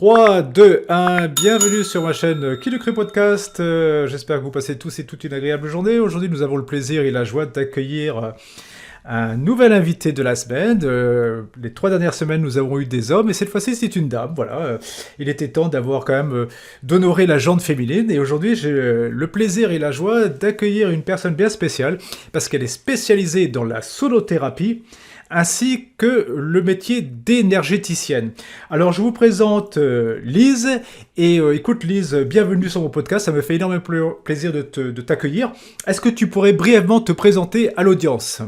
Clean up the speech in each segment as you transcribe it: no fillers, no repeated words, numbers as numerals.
3, 2, 1, bienvenue sur ma chaîne Qui le crée podcast. J'espère que vous passez tous et toutes une agréable journée. Aujourd'hui, nous avons le plaisir et la joie d'accueillir un nouvel invité de la semaine. Les 3 dernières semaines, nous avons eu des hommes et cette fois-ci, c'est une dame. Voilà, il était temps d'avoir quand même d'honorer la gente féminine. Et aujourd'hui, j'ai le plaisir et la joie d'accueillir une personne bien spéciale parce qu'elle est spécialisée dans la sonothérapie ainsi que le métier d'énergéticienne. Alors je vous présente Lise, et écoute Lise, bienvenue sur mon podcast, ça me fait énormément plaisir de t'accueillir. Est-ce que tu pourrais brièvement te présenter à l'audience ?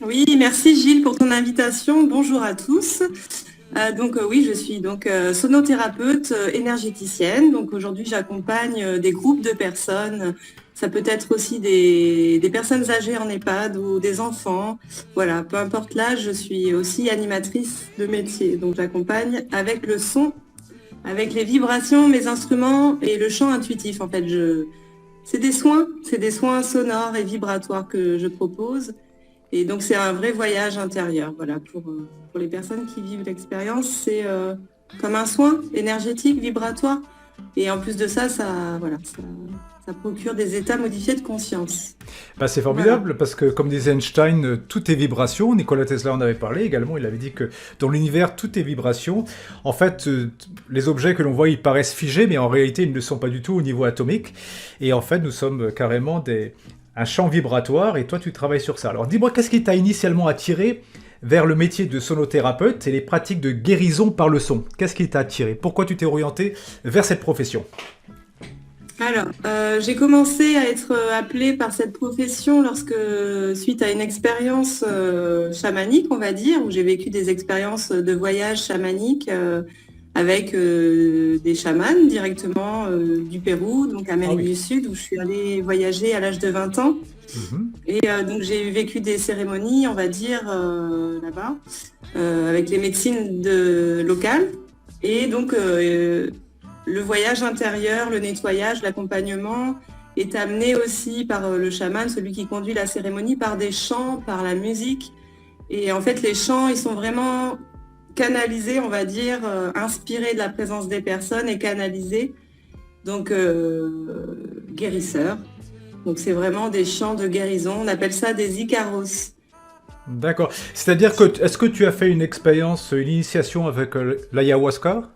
Oui, merci Gilles pour ton invitation. Bonjour à tous. Oui, je suis sonothérapeute énergéticienne. Donc aujourd'hui, j'accompagne des groupes de personnes. Ça peut être aussi des personnes âgées en EHPAD ou des enfants. Voilà, peu importe l'âge, je suis aussi animatrice de métier. Donc j'accompagne avec le son, avec les vibrations, mes instruments et le chant intuitif. En fait, c'est des soins sonores et vibratoires que je propose. Et donc, c'est un vrai voyage intérieur. Voilà, pour les personnes qui vivent l'expérience, c'est comme un soin énergétique, vibratoire. Et en plus de ça, ça procure des états modifiés de conscience. Bah, c'est formidable, Voilà. parce que comme disait Einstein, tout est vibration. Nikola Tesla en avait parlé également, il avait dit que dans l'univers, tout est vibration. En fait, les objets que l'on voit, ils paraissent figés, mais en réalité, ils ne le sont pas du tout au niveau atomique. Et en fait, nous sommes carrément un champ vibratoire, et toi tu travailles sur ça. Alors dis-moi, qu'est-ce qui t'a initialement attiré vers le métier de sonothérapeute et les pratiques de guérison par le son ? Qu'est-ce qui t'a attiré ? Pourquoi tu t'es orienté vers cette profession ? Alors, j'ai commencé à être appelée par cette profession suite à une expérience chamanique, on va dire, où j'ai vécu des expériences de voyage chamanique avec des chamans directement du Pérou, donc Amérique du Sud, où je suis allée voyager à l'âge de 20 ans. Et donc j'ai vécu des cérémonies, on va dire, là-bas, avec les médecines locales. Et donc le voyage intérieur, le nettoyage, l'accompagnement est amené aussi par le chaman, celui qui conduit la cérémonie, par des chants, par la musique. Et en fait, les chants, ils sont vraiment canalisés, on va dire, inspirés de la présence des personnes et canalisés, donc guérisseurs. Donc c'est vraiment des chants de guérison, on appelle ça des Icaros. D'accord. C'est-à-dire que, est-ce que tu as fait une expérience, une initiation avec l'ayahuasca ?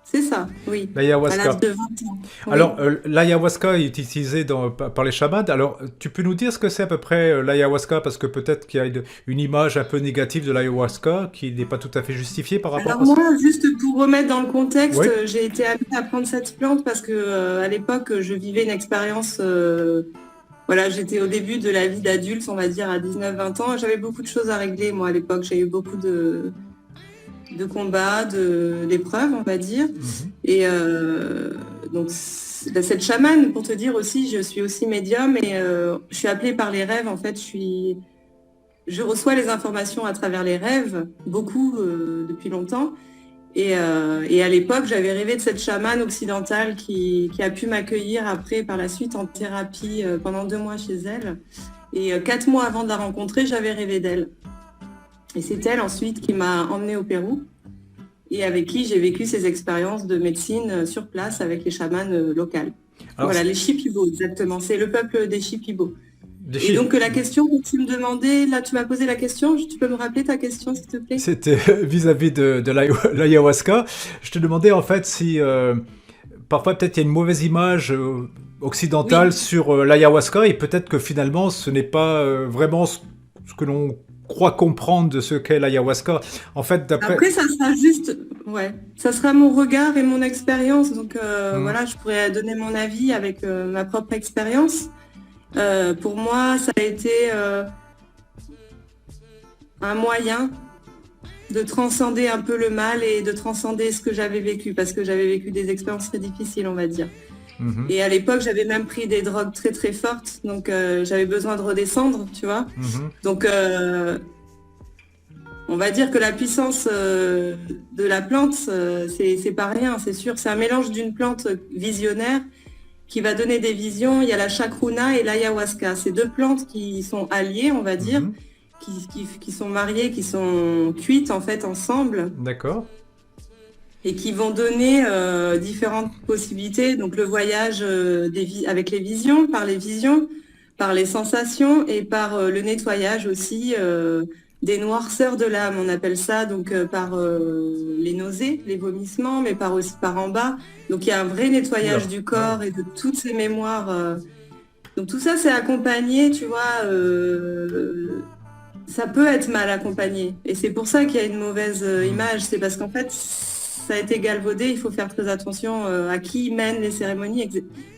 C'est ça, oui. L'ayahuasca. À l'âge de 20 ans. Oui. Alors, l'ayahuasca est utilisé par les chamans. Alors, tu peux nous dire ce que c'est à peu près l'ayahuasca ? Parce que peut-être qu'il y a une image un peu négative de l'ayahuasca qui n'est pas tout à fait justifiée par rapport Alors à ça. moi, juste pour remettre dans le contexte, Oui. J'ai été amenée à prendre cette plante parce que à l'époque, je vivais une expérience. J'étais au début de la vie d'adulte, on va dire à 19-20 ans. J'avais beaucoup de choses à régler, moi, à l'époque. J'ai eu beaucoup de combats, d'épreuves, on va dire. Et donc, cette chamane, pour te dire aussi, je suis aussi médium et je suis appelée par les rêves. En fait, je reçois les informations à travers les rêves, beaucoup depuis longtemps. Et à l'époque, j'avais rêvé de cette chamane occidentale qui a pu m'accueillir après, par la suite, en thérapie pendant 2 mois chez elle. Et 4 mois avant de la rencontrer, j'avais rêvé d'elle. Et c'est elle ensuite qui m'a emmenée au Pérou et avec qui j'ai vécu ces expériences de médecine sur place avec les chamans locales. Alors, voilà, les Shipibo, exactement. C'est le peuple des Shipibo. Et donc la question que tu me demandais, là tu m'as posé la question, tu peux me rappeler ta question s'il te plaît ? C'était vis-à-vis de l'ayahuasca. Je te demandais en fait si parfois peut-être il y a une mauvaise image occidentale sur l'ayahuasca et peut-être que finalement ce n'est pas vraiment ce que l'on crois comprendre de ce qu'est l'ayahuasca. En fait, d'après... Après, ça sera juste, ouais, ça sera mon regard et mon expérience. Donc voilà, je pourrais donner mon avis avec ma propre expérience. Pour moi, ça a été un moyen de transcender un peu le mal et de transcender ce que j'avais vécu, parce que j'avais vécu des expériences très difficiles, on va dire. Et à l'époque, j'avais même pris des drogues très très fortes, donc j'avais besoin de redescendre, tu vois. Donc on va dire que la puissance de la plante, c'est pas rien, c'est sûr. C'est un mélange d'une plante visionnaire qui va donner des visions. Il y a la chacruna et l'ayahuasca. C'est deux plantes qui sont alliées, on va dire, qui sont mariées, qui sont cuites en fait ensemble. D'accord. Et qui vont donner différentes possibilités. Donc le voyage avec les visions, par les sensations et par le nettoyage aussi des noirceurs de l'âme, on appelle ça, donc par les nausées, les vomissements, mais aussi par en bas. Donc il y a un vrai nettoyage du corps et de toutes ces mémoires. Donc tout ça, c'est accompagné, tu vois, ça peut être mal accompagné. Et c'est pour ça qu'il y a une mauvaise image, c'est parce qu'en fait, ça a été galvaudé, il faut faire très attention à qui mène les cérémonies.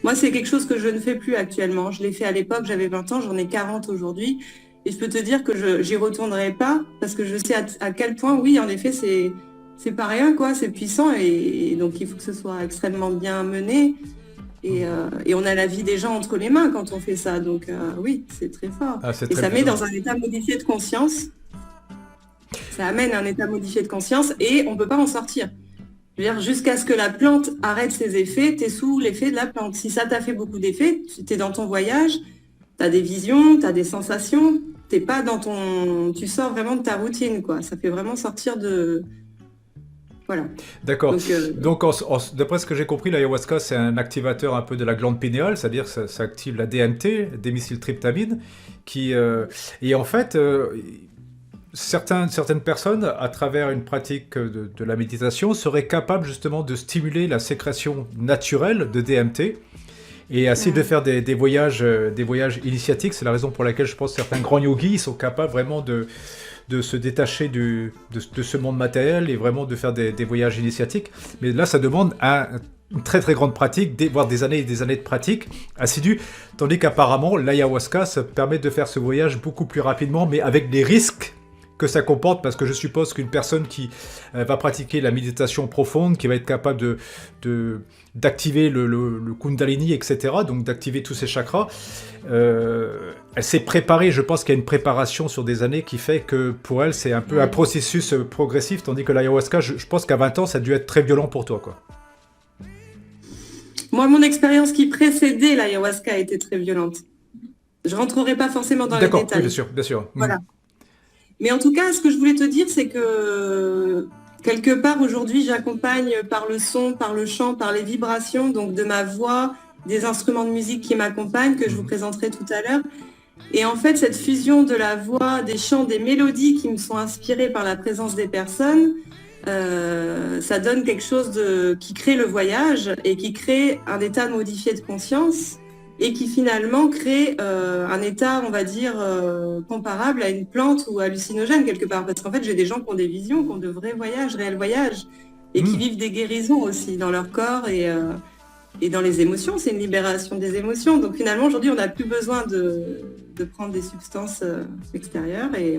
Moi, c'est quelque chose que je ne fais plus actuellement. Je l'ai fait à l'époque, j'avais 20 ans, j'en ai 40 aujourd'hui. Et je peux te dire que j'y retournerai pas, parce que je sais à quel point, oui, en effet, c'est pas rien, quoi, c'est puissant, et donc il faut que ce soit extrêmement bien mené. Et on a la vie des gens entre les mains quand on fait ça, donc oui, c'est très fort. Et ça met dans un état modifié de conscience. Ça amène un état modifié de conscience, et on peut pas en sortir. Je veux dire, jusqu'à ce que la plante arrête ses effets, tu es sous l'effet de la plante. Si ça t'a fait beaucoup d'effets, tu es dans ton voyage, tu as des visions, tu as des sensations, t'es pas dans ton... Tu sors vraiment de ta routine, quoi. Ça fait vraiment sortir de... Voilà. D'accord. Donc d'après ce que j'ai compris, l'ayahuasca, c'est un activateur un peu de la glande pinéale, c'est-à-dire que ça active la DMT, démethyltryptamine, qui... et en fait... Certaines personnes, à travers une pratique de la méditation, seraient capables justement de stimuler la sécrétion naturelle de DMT et ainsi de faire des voyages initiatiques. C'est la raison pour laquelle je pense que certains grands yogis sont capables vraiment de se détacher de ce monde matériel et vraiment de faire des voyages initiatiques. Mais là, ça demande une très très grande pratique, voire des années et des années de pratique assidue, tandis qu'apparemment, l'ayahuasca, ça permet de faire ce voyage beaucoup plus rapidement, mais avec des risques que ça comporte, parce que je suppose qu'une personne qui va pratiquer la méditation profonde, qui va être capable d'activer le Kundalini, etc., donc d'activer tous ses chakras, elle s'est préparée, je pense qu'il y a une préparation sur des années qui fait que pour elle, c'est un peu un processus progressif, tandis que l'ayahuasca, je pense qu'à 20 ans, ça a dû être très violent pour toi, quoi. Moi, mon expérience qui précédait l'ayahuasca a été très violente. Je rentrerai pas forcément dans les détails. D'accord, oui, bien sûr. Voilà. Mais en tout cas, ce que je voulais te dire, c'est que quelque part aujourd'hui, j'accompagne par le son, par le chant, par les vibrations, donc de ma voix, des instruments de musique qui m'accompagnent, que je vous présenterai tout à l'heure. Et en fait, cette fusion de la voix, des chants, des mélodies qui me sont inspirées par la présence des personnes, ça donne quelque chose qui crée le voyage et qui crée un état modifié de conscience. Et qui finalement crée un état, on va dire, comparable à une plante ou hallucinogène quelque part. Parce qu'en fait, j'ai des gens qui ont des visions, qui ont de vrais voyages, réels voyages, et qui vivent des guérisons aussi dans leur corps et dans les émotions. C'est une libération des émotions. Donc finalement, aujourd'hui, on n'a plus besoin de prendre des substances extérieures, et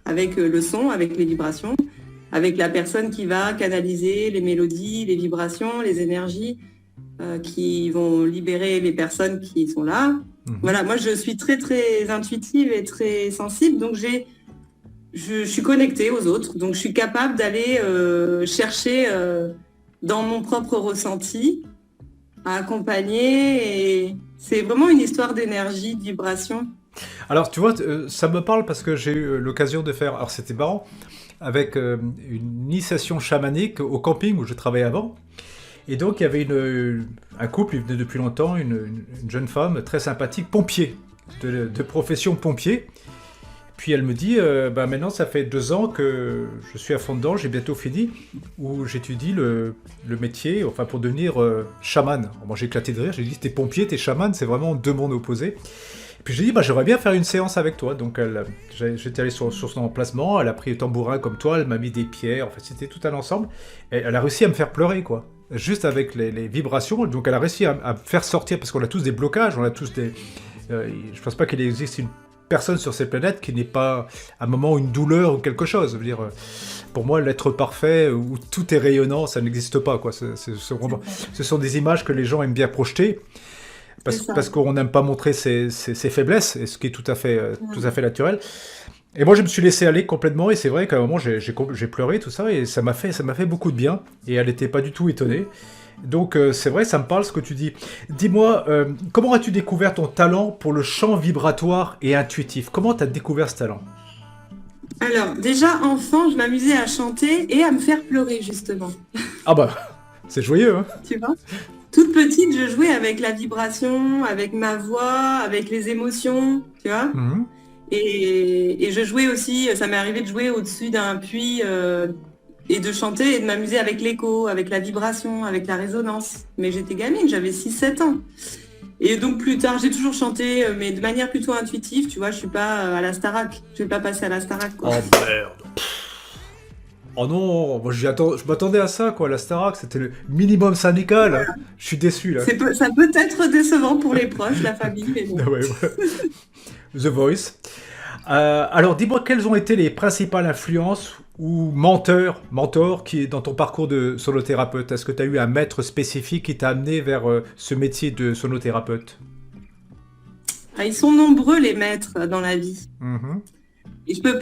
avec le son, avec les vibrations, avec la personne qui va canaliser les mélodies, les vibrations, les énergies, qui vont libérer les personnes qui sont là. Voilà, moi je suis très très intuitive et très sensible, donc je suis connectée aux autres, donc je suis capable d'aller chercher dans mon propre ressenti, à accompagner, et c'est vraiment une histoire d'énergie, de vibration. Alors tu vois, ça me parle parce que j'ai eu l'occasion de faire, alors c'était marrant, avec une initiation chamanique au camping où je travaillais avant. Et donc, il y avait un couple, il venait depuis longtemps, une jeune femme très sympathique, pompier, de profession pompier. Puis elle me dit, maintenant, ça fait 2 ans que je suis à fond dedans, j'ai bientôt fini, où j'étudie le métier, enfin, pour devenir chaman. Alors, moi, j'ai éclaté de rire, j'ai dit, t'es pompier, t'es chaman, c'est vraiment deux mondes opposés. Puis j'ai dit, bah, j'aimerais bien faire une séance avec toi. Donc j'étais allé sur son emplacement, elle a pris le tambourin comme toi, elle m'a mis des pierres, en fait c'était tout un ensemble. Et elle a réussi à me faire pleurer, quoi. Juste avec les vibrations. Donc elle a réussi à me faire sortir, parce qu'on a tous des blocages, on a tous des... je pense pas qu'il existe une personne sur cette planète qui n'ait pas à un moment une douleur ou quelque chose. Je veux dire, pour moi, l'être parfait où tout est rayonnant, ça n'existe pas, quoi. Ce sont des images que les gens aiment bien projeter. Parce qu'on n'aime pas montrer ses faiblesses, et ce qui est tout à fait naturel. Et moi, je me suis laissé aller complètement, et c'est vrai qu'à un moment, j'ai pleuré, tout ça, et ça m'a fait beaucoup de bien, et elle n'était pas du tout étonnée. Donc, c'est vrai, ça me parle ce que tu dis. Dis-moi, comment as-tu découvert ton talent pour le chant vibratoire et intuitif? Comment tu as découvert ce talent? Alors, déjà, enfant, je m'amusais à chanter et à me faire pleurer, justement. Ah bah, c'est joyeux, hein? Tu vois? Toute petite, je jouais avec la vibration, avec ma voix, avec les émotions, tu vois. Mhm. Et je jouais aussi, ça m'est arrivé de jouer au-dessus d'un puits et de chanter et de m'amuser avec l'écho, avec la vibration, avec la résonance. Mais j'étais gamine, j'avais 6, 7 ans. Et donc plus tard, j'ai toujours chanté, mais de manière plutôt intuitive, tu vois, je suis pas à la Starac. Je vais pas passer à la Starac, quoi. Oh merde. Oh non, moi je m'attendais à ça, quoi. La Starac, c'était le minimum syndical. Je suis déçu, là. Ça peut être décevant pour les proches, la famille, mais bon. Ah ouais, ouais. The Voice. Alors, dis-moi, quelles ont été les principales influences ou mentors qui est dans ton parcours de sonothérapeute? Est-ce que tu as eu un maître spécifique qui t'a amené vers ce métier de sonothérapeute? Ah, ils sont nombreux, les maîtres, dans la vie. Mhm. Et je peux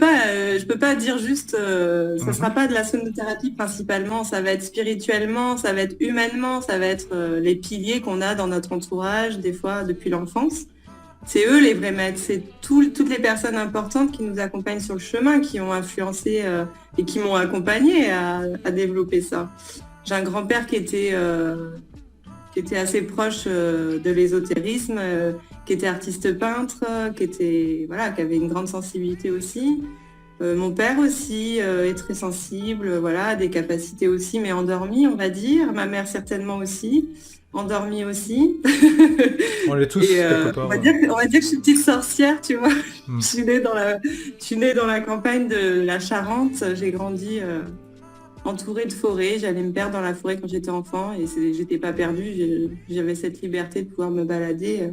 pas dire juste, ça sera pas de la sonothérapie principalement, ça va être spirituellement, ça va être humainement, ça va être les piliers qu'on a dans notre entourage, des fois depuis l'enfance. C'est eux les vrais maîtres, c'est toutes les personnes importantes qui nous accompagnent sur le chemin, qui ont influencé et qui m'ont accompagné à développer ça. J'ai un grand-père qui était assez proche de l'ésotérisme, qui était artiste peintre, qui avait une grande sensibilité aussi. Mon père aussi est très sensible, voilà, des capacités aussi, mais endormi, on va dire. Ma mère certainement aussi, endormie aussi. On est tous Et quelque part. on va dire que je suis une petite sorcière, tu vois. Mm. Je suis née dans la campagne de la Charente. J'ai grandi entourée de forêts. J'allais me perdre dans la forêt quand j'étais enfant et j'étais pas perdue. J'avais cette liberté de pouvoir me balader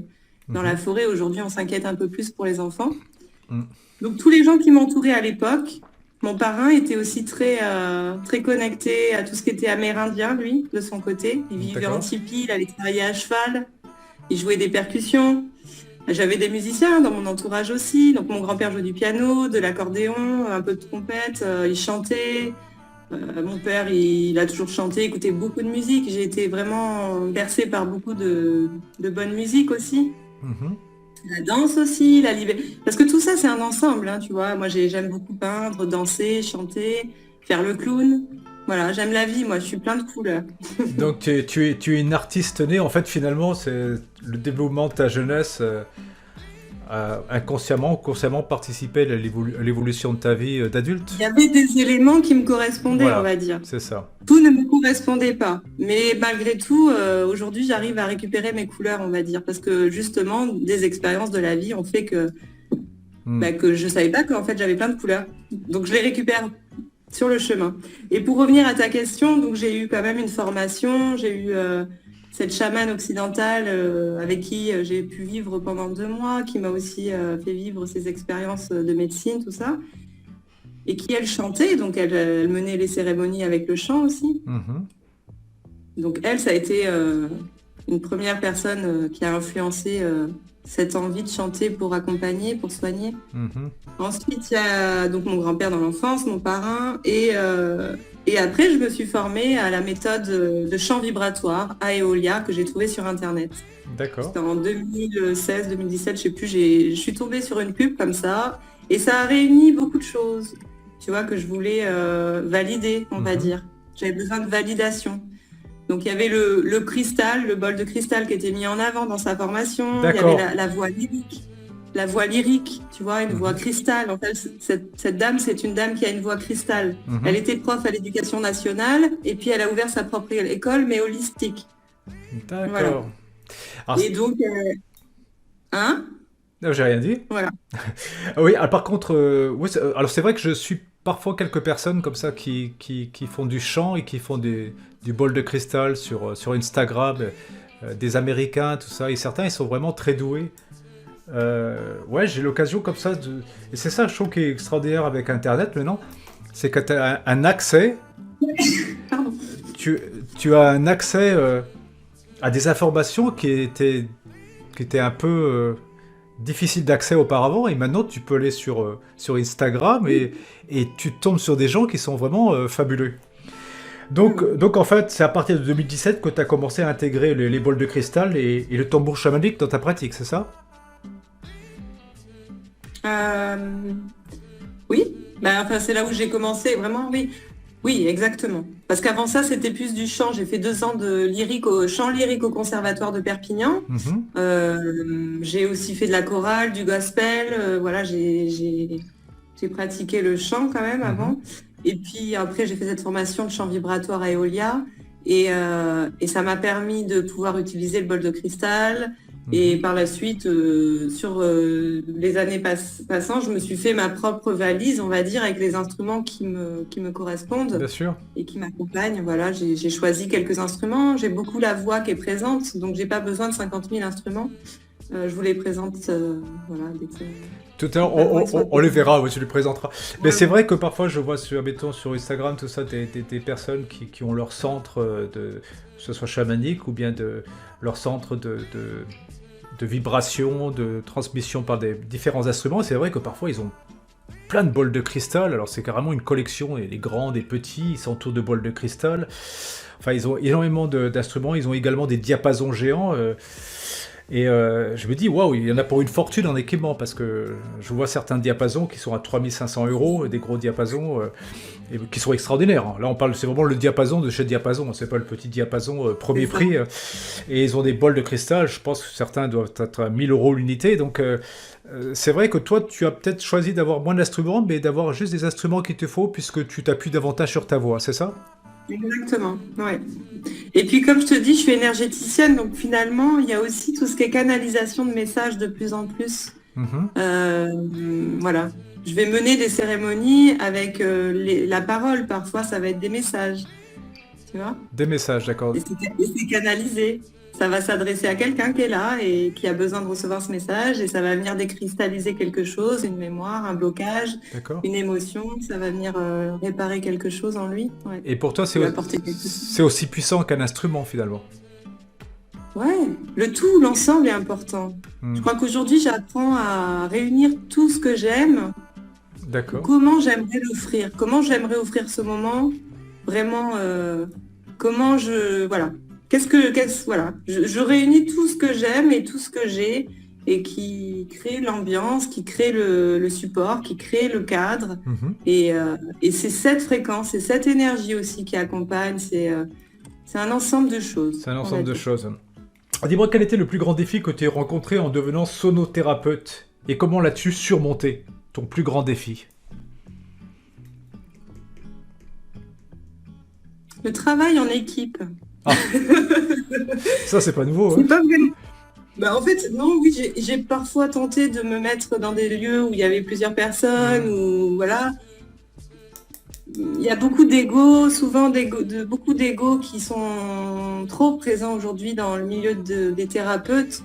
dans la forêt. Aujourd'hui, on s'inquiète un peu plus pour les enfants. Mm. Donc tous les gens qui m'entouraient à l'époque, mon parrain était aussi très connecté à tout ce qui était amérindien, lui, de son côté. Il vivait en tipi, il allait travailler à cheval, il jouait des percussions. J'avais des musiciens dans mon entourage aussi. Donc mon grand-père jouait du piano, de l'accordéon, un peu de trompette, il chantait. Mon père, il a toujours chanté, écoutait beaucoup de musique. J'ai été vraiment bercée par beaucoup de bonne musique aussi. Mhm. La danse aussi, parce que tout ça, c'est un ensemble, hein, tu vois. Moi, j'aime beaucoup peindre, danser, chanter, faire le clown. Voilà, j'aime la vie, moi, je suis plein de couleurs. Donc tu es une artiste née. En fait, finalement, c'est le développement de ta jeunesse inconsciemment ou consciemment participé à l'évolution de ta vie d'adulte. Il y avait des éléments qui me correspondaient, Voilà, on va dire. c'est ça. Tout ne me correspondait pas. Mais malgré tout, aujourd'hui, j'arrive à récupérer mes couleurs, on va dire. Parce que justement, des expériences de la vie ont fait que je savais pas qu'en fait, j'avais plein de couleurs. Donc, je les récupère sur le chemin. Et pour revenir à ta question, donc j'ai eu quand même une formation. J'ai eu cette chamane occidentale avec qui j'ai pu vivre pendant 2 mois, qui m'a aussi fait vivre ses expériences de médecine, tout ça. Et qui, elle, chantait, donc elle menait les cérémonies avec le chant aussi. Mhm. Donc elle, ça a été une première personne qui a influencé cette envie de chanter pour accompagner, pour soigner. Mhm. Ensuite, il y a donc mon grand-père dans l'enfance, mon parrain, et après, je me suis formée à la méthode de chant vibratoire, à Eolia, que j'ai trouvée sur Internet. D'accord. C'était en 2016, 2017, je sais plus, je suis tombée sur une pub comme ça, et ça a réuni beaucoup de choses, tu vois, que je voulais valider, on va dire. J'avais besoin de validation. Donc il y avait le cristal, le bol de cristal qui était mis en avant dans sa formation. D'accord. Il y avait la voix lyrique. La voix lyrique, tu vois, une voix cristal. En fait, cette dame, c'est une dame qui a une voix cristal. Elle était prof à l'éducation nationale et puis elle a ouvert sa propre école, mais holistique. D'accord. Voilà. Alors, Et donc, hein? Non, j'ai rien dit. Voilà. Ah oui, par contre, oui, alors c'est vrai que je suis parfois quelques personnes comme ça qui font du chant et qui font du bol de cristal sur Instagram, des Américains, tout ça, et certains ils sont vraiment très doués. Ouais, j'ai l'occasion comme ça de... Et c'est ça, je trouve, qui est extraordinaire avec Internet maintenant, c'est que tu as un accès, Pardon. tu, tu as un accès à des informations qui étaient un peu difficiles d'accès auparavant, et maintenant tu peux aller sur Instagram et tu tombes sur des gens qui sont vraiment fabuleux. Donc en fait, c'est à partir de 2017 que tu as commencé à intégrer les bols de cristal et le tambour chamanique dans ta pratique, c'est ça? Euh, oui, bah, enfin, c'est là où j'ai commencé, vraiment, oui. Oui, exactement. Parce qu'avant ça, c'était plus du chant. J'ai fait 2 ans de lyrique chant lyrique au Conservatoire de Perpignan. Mhm, J'ai aussi fait de la chorale, du gospel. Voilà, j'ai pratiqué le chant quand même mhm. avant. Et puis après, j'ai fait cette formation de chant vibratoire à Eolia. Et ça m'a permis de pouvoir utiliser le bol de cristal. Et Mhm. par la suite, sur les années passant, je me suis fait ma propre valise, on va dire, avec les instruments qui me correspondent Bien sûr. et qui m'accompagnent. Voilà, j'ai choisi quelques instruments. J'ai beaucoup la voix qui est présente, donc j'ai pas besoin de 50 000 instruments. Je vous les présente, voilà, dès que Tout à l'heure, ma voix soit on les présente. verra, ouais, tu les présenteras. Mais Voilà. c'est vrai que parfois je vois sur, mettons, sur Instagram, tout ça, des personnes qui ont leur centre que ce soit chamanique ou bien leur centre de vibration, de transmission par des différents instruments. Et c'est vrai que parfois ils ont plein de bols de cristal. Alors c'est carrément une collection, et les grands, des petits, ils s'entourent de bols de cristal. Enfin, ils ont énormément d'instruments. Ils ont également des diapasons géants. Je me dis, waouh, il y en a pour une fortune en équipement, parce que je vois certains diapasons qui sont à 3 500 €, des gros diapasons, et qui sont extraordinaires, hein. Là, on parle, c'est vraiment le diapason de chez Diapason, c'est pas le petit diapason C'est premier ça. prix. Et ils ont des bols de cristal, je pense que certains doivent être à 1 000 € l'unité. Donc, c'est vrai que toi, tu as peut-être choisi d'avoir moins d'instruments, mais d'avoir juste des instruments qu'il te faut, puisque tu t'appuies davantage sur ta voix, c'est ça? Exactement. Ouais. Et puis, comme je te dis, je suis énergéticienne, donc finalement, il y a aussi tout ce qui est canalisation de messages de plus en plus. Mhm. Euh, voilà. Je vais mener des cérémonies avec la parole. Parfois, ça va être des messages, tu vois. Des messages, d'accord. Et c'est canalisé. Ça va s'adresser à quelqu'un qui est là et qui a besoin de recevoir ce message et ça va venir décristalliser quelque chose, une mémoire, un blocage, D'accord. une émotion. Ça va venir réparer quelque chose en lui. Ouais. Et pour toi, Lui apporter quelque chose. c'est aussi puissant qu'un instrument, finalement. Ouais, le tout, l'ensemble est important. Je Hmm. crois qu'aujourd'hui, j'apprends à réunir tout ce que j'aime, D'accord. comment j'aimerais l'offrir, comment j'aimerais offrir ce moment, vraiment, comment voilà. Voilà. Je réunis tout ce que j'aime et tout ce que j'ai et qui crée l'ambiance, qui crée le support, qui crée le cadre. Mhm. Et c'est cette fréquence, c'est cette énergie aussi qui accompagne, c'est un ensemble de choses, C'est un on va ensemble de dire. choses. Dis-moi, quel était le plus grand défi que tu as rencontré en devenant sonothérapeute? Et comment l'as-tu surmonté? Ton plus grand défi? Le travail en équipe. Ah, ça c'est pas nouveau, C'est hein? pas vraiment. Bah, en fait, non, oui, j'ai parfois tenté de me mettre dans des lieux où il y avait plusieurs personnes, Hmm. où voilà, il y a beaucoup d'ego, souvent beaucoup d'ego qui sont trop présents aujourd'hui dans le milieu des thérapeutes.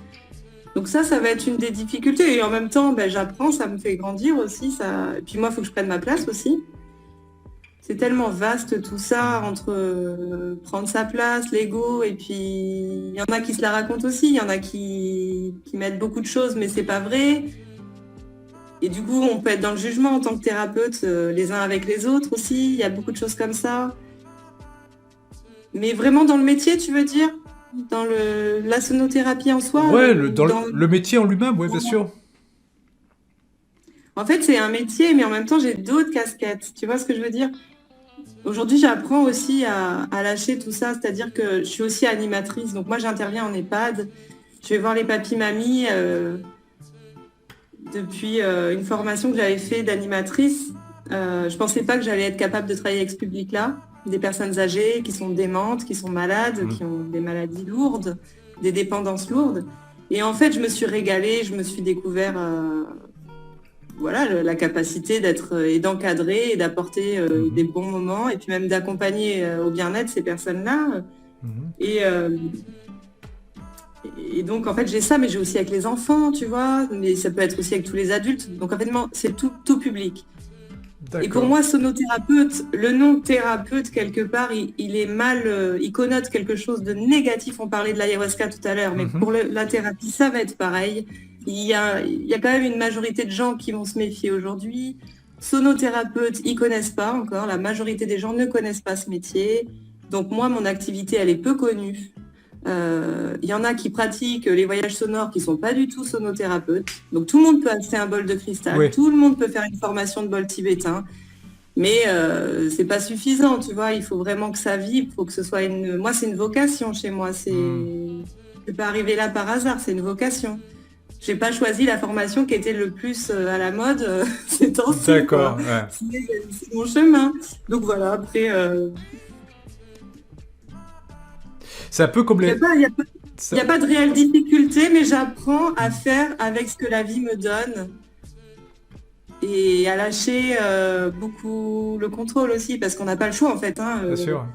Donc ça va être une des difficultés. Et en même temps, ben, j'apprends, ça me fait grandir aussi. Ça... Et puis moi, il faut que je prenne ma place aussi. C'est tellement vaste tout ça, entre prendre sa place, l'ego, et puis il y en a qui se la racontent aussi, il y en a qui mettent beaucoup de choses, mais c'est pas vrai. Et du coup, on peut être dans le jugement en tant que thérapeute, les uns avec les autres aussi, il y a beaucoup de choses comme ça. Mais vraiment dans le métier, tu veux dire? Dans la sonothérapie en soi, Ouais, ou dans dans... le métier en lui-même, ouais, bien sûr. En fait, c'est un métier, mais en même temps, j'ai d'autres casquettes. Tu vois ce que je veux dire? Aujourd'hui, j'apprends aussi à lâcher tout ça, c'est-à-dire que je suis aussi animatrice. Donc moi, j'interviens en EHPAD. Je vais voir les papis-mamies depuis une formation que j'avais fait d'animatrice. Je pensais pas que j'allais être capable de travailler avec ce public-là, des personnes âgées qui sont démentes, qui sont malades, Hmm. qui ont des maladies lourdes, des dépendances lourdes. Et en fait, je me suis régalée, je me suis découvert voilà, la capacité d'être et d'encadrer et d'apporter des bons moments et puis même d'accompagner au bien-être ces personnes-là. Mhm. Et, euh, et donc, en fait, j'ai ça, mais j'ai aussi avec les enfants, tu vois, mais ça peut être aussi avec tous les adultes. Donc, en fait, c'est tout public. Et pour D'accord. moi, sonothérapeute, le nom thérapeute, quelque part, il est mal, il connote quelque chose de négatif. On parlait de l'ayahuasca tout à l'heure, mais Mhm. pour la thérapie, ça va être pareil. Il y a quand même une majorité de gens qui vont se méfier aujourd'hui. Sonothérapeute, ils connaissent pas encore. La majorité des gens ne connaissent pas ce métier. Donc moi, mon activité, elle est peu connue. Il y en a qui pratiquent les voyages sonores qui sont pas du tout sonothérapeutes. Donc tout le monde peut acheter un bol de cristal, Oui, tout le monde peut faire une formation de bol tibétain, mais c'est pas suffisant, tu vois. Il faut vraiment que ça vibre, il faut que ce soit une. Moi, c'est une vocation chez moi. Hmm. Je suis pas arrivée là par hasard, c'est une vocation. J'ai pas choisi la formation qui était le plus à la mode ces temps-ci, quoi. D'accord. Ouais. C'est mon chemin. Donc voilà. Après, C'est un peu comme il n'y a les. pas, y a pas Il ça- n'y a pas de réelle difficulté, mais j'apprends à faire avec ce que la vie me donne et à lâcher beaucoup le contrôle aussi, parce qu'on n'a pas le choix en fait. Hein. Bien sûr.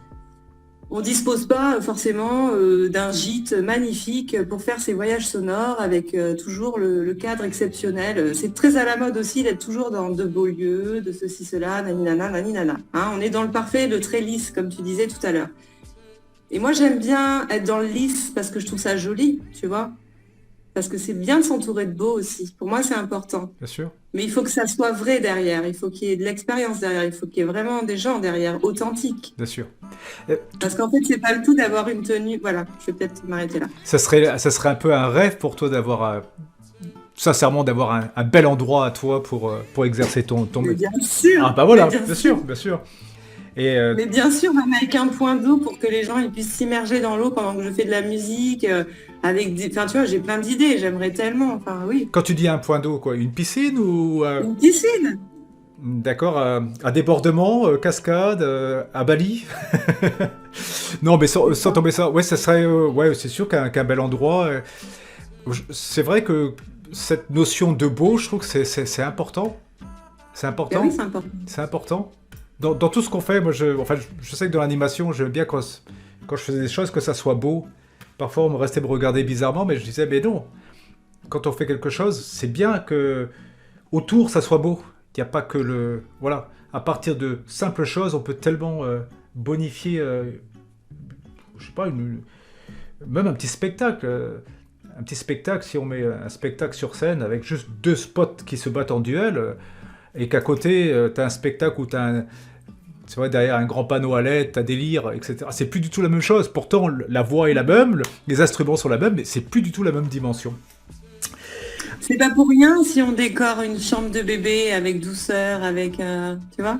On dispose pas forcément d'un gîte magnifique pour faire ses voyages sonores avec toujours le cadre exceptionnel. C'est très à la mode aussi d'être toujours dans de beaux lieux, de ceci, cela, naninana, naninana. Hein, on est dans le parfait, le très lisse, comme tu disais tout à l'heure. Et moi, j'aime bien être dans le lisse parce que je trouve ça joli, tu vois. Parce que c'est bien de s'entourer de beau aussi. Pour moi, c'est important. Bien sûr. Mais il faut que ça soit vrai derrière. Il faut qu'il y ait de l'expérience derrière. Il faut qu'il y ait vraiment des gens derrière, authentiques. Bien sûr. Euh, Parce qu'en fait, c'est pas le tout d'avoir une tenue. Voilà, je vais peut-être m'arrêter là. ça serait un peu un rêve pour toi d'avoir, sincèrement, d'avoir un bel endroit à toi pour exercer ton Mais métier. bien sûr, Ah bah mais voilà, bien bien sûr. sûr, bien sûr. Et Mais bien sûr, même avec un point d'eau pour que les gens ils puissent s'immerger dans l'eau pendant que je fais de la musique. Avec des... Enfin, tu vois, j'ai plein d'idées. J'aimerais tellement. Enfin, oui. quand tu dis un point d'eau, quoi, une piscine ou Une piscine. d'accord, un débordement, cascade, à Bali. Non, mais C'est sans ça. tomber ça, ouais, ça serait, ouais, c'est sûr qu'un bel endroit. C'est vrai que cette notion de beau, je trouve que c'est important. C'est Ben oui, important. c'est important. C'est important. Dans tout ce qu'on fait, moi, enfin, je sais que dans l'animation, j'aime bien quand je faisais des choses que ça soit beau. Parfois, on me restait me regarder bizarrement, mais je disais, mais non. Quand on fait quelque chose, c'est bien que autour, ça soit beau. Il n'y a pas que le... Voilà. À partir de simples choses, on peut tellement bonifier, je sais pas, même un petit spectacle. Un petit spectacle, si on met un spectacle sur scène avec juste deux spots qui se battent en duel, et qu'à côté, tu as un spectacle où tu as tu vois, derrière un grand panneau à LED, t'as des lyres, etc. C'est plus du tout la même chose. Pourtant, la voix est la même, les instruments sont la même, mais c'est plus du tout la même dimension. C'est pas pour rien si on décore une chambre de bébé avec douceur, avec, tu vois.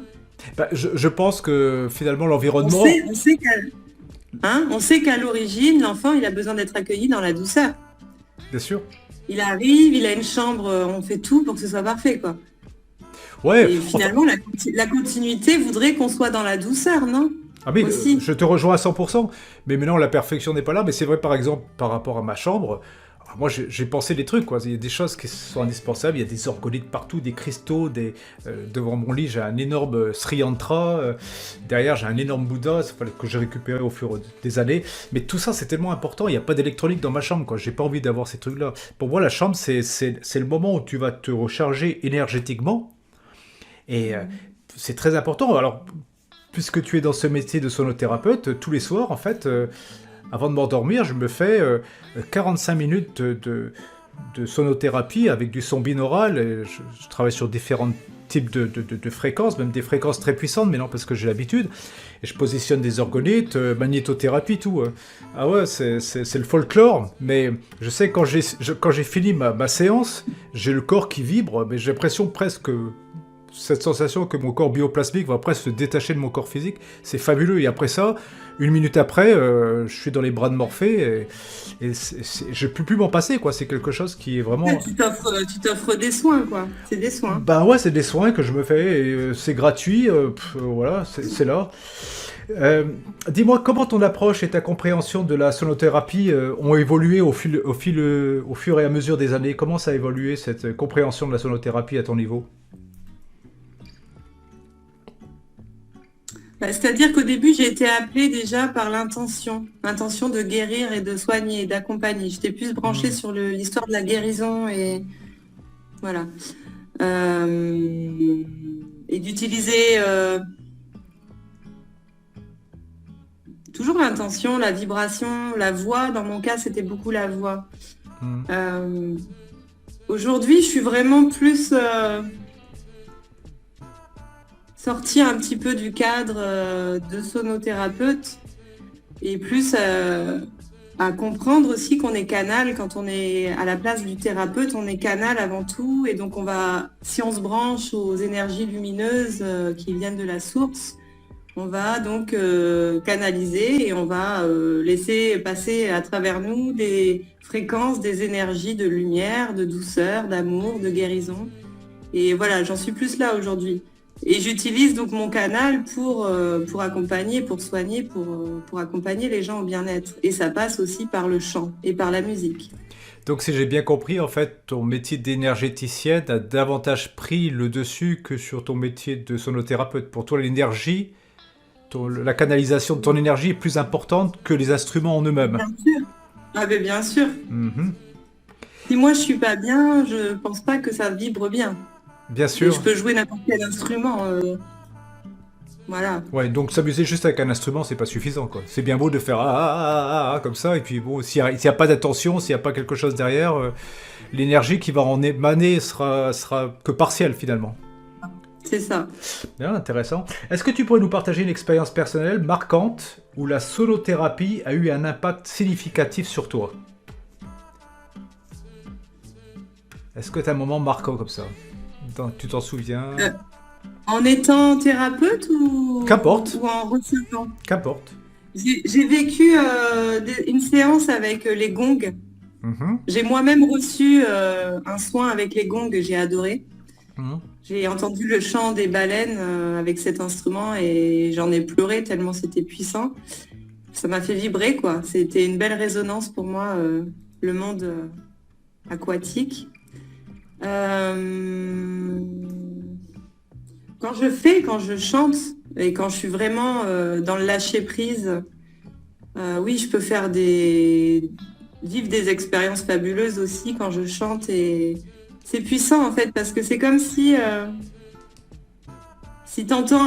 Bah, je pense que finalement, On l'environnement, sait, on sait qu'à, on sait qu'à l'origine, l'enfant, il a besoin d'être accueilli dans la douceur. bien sûr. Il arrive, il a une chambre, on fait tout pour que ce soit parfait, quoi. Ouais, Et enfin, finalement, la continuité voudrait qu'on soit dans la douceur, non? ah oui, Aussi. je te rejoins à 100%, mais maintenant la perfection n'est pas là, mais c'est vrai par exemple par rapport à ma chambre, moi j'ai pensé des trucs, quoi. Il y a des choses qui sont indispensables, il y a des orgolites partout, des cristaux, devant mon lit j'ai un énorme Sri Yantra, derrière j'ai un énorme Bouddha, que j'ai récupéré au fur des années, mais tout ça c'est tellement important, il n'y a pas d'électronique dans ma chambre, quoi. J'ai pas envie d'avoir ces trucs-là. Pour moi la chambre c'est le moment où tu vas te recharger énergétiquement, et c'est très important. Alors, puisque tu es dans ce métier de sonothérapeute, tous les soirs, en fait, avant de m'endormir, je me fais 45 minutes de sonothérapie avec du son binaural. Et je travaille sur différents types de fréquences, même des fréquences très puissantes, mais non, parce que j'ai l'habitude. Et je positionne des orgonites, magnétothérapie, tout. Ah ouais, c'est le folklore, mais je sais quand j'ai fini ma séance, j'ai le corps qui vibre, mais j'ai l'impression presque... Cette sensation que mon corps bioplasmique va presque se détacher de mon corps physique, c'est fabuleux. Et après ça, une minute après, je suis dans les bras de Morphée et je ne peux plus m'en passer, quoi. C'est quelque chose qui est vraiment... Ouais, tu t'offres des soins, quoi. C'est des soins. Ben ouais, c'est des soins que je me fais, et, c'est gratuit, voilà, c'est là. Euh, Dis-moi comment ton approche et ta compréhension de la sonothérapie ont évolué au fur et à mesure des années. Comment ça a évolué cette compréhension de la sonothérapie à ton niveau? Bah, c'est-à-dire qu'au début, j'ai été appelée déjà par l'intention de guérir et de soigner et d'accompagner. J'étais plus branchée Hmm. sur l'histoire de la guérison et voilà. Euh, et d'utiliser toujours l'intention, la vibration, la voix. Dans mon cas, c'était beaucoup la voix. Hmm. Euh, Aujourd'hui, je suis vraiment plus sortie un petit peu du cadre de sonothérapeute et plus à comprendre aussi qu'on est canal quand on est à la place du thérapeute, on est canal avant tout et donc on va, si on se branche aux énergies lumineuses qui viennent de la source, on va donc canaliser et on va laisser passer à travers nous des fréquences, des énergies de lumière, de douceur, d'amour, de guérison. Et voilà, j'en suis plus là aujourd'hui. Et j'utilise donc mon canal pour accompagner, pour soigner, pour accompagner les gens au bien-être. Et ça passe aussi par le chant et par la musique. Donc si j'ai bien compris, en fait, ton métier d'énergéticienne a davantage pris le dessus que sur ton métier de sonothérapeute. Pour toi, l'énergie, la canalisation de ton énergie est plus importante que les instruments en eux-mêmes. Bien sûr. Ah ben bien sûr. Mhm. Si moi je suis pas bien, je pense pas que ça vibre bien. Bien Et je sûr. peux jouer n'importe quel instrument. Voilà. Ouais, donc s'amuser juste avec un instrument, c'est pas suffisant, quoi. C'est bien beau de faire comme ça, et puis bon, s'il y a pas d'attention, s'il y a pas quelque chose derrière, l'énergie qui va en émaner sera que partielle finalement. C'est ça. Bien, intéressant. Est-ce que tu pourrais nous partager une expérience personnelle marquante où la solothérapie a eu un impact significatif sur toi? Est-ce que tu as un moment marquant comme ça? Tu t'en souviens? Euh, En étant thérapeute Qu'importe, ou en recevant? qu'importe. J'ai vécu une séance avec les gongs. Mhm, J'ai moi-même reçu un soin avec les gongs, j'ai adoré. mhm. J'ai entendu le chant des baleines avec cet instrument et j'en ai pleuré tellement c'était puissant. Ça m'a fait vibrer, quoi. C'était une belle résonance pour moi, le monde aquatique. Euh, quand je chante et quand je suis vraiment dans le lâcher prise, oui, je peux vivre des expériences fabuleuses aussi quand je chante et c'est puissant en fait parce que c'est comme si t'entends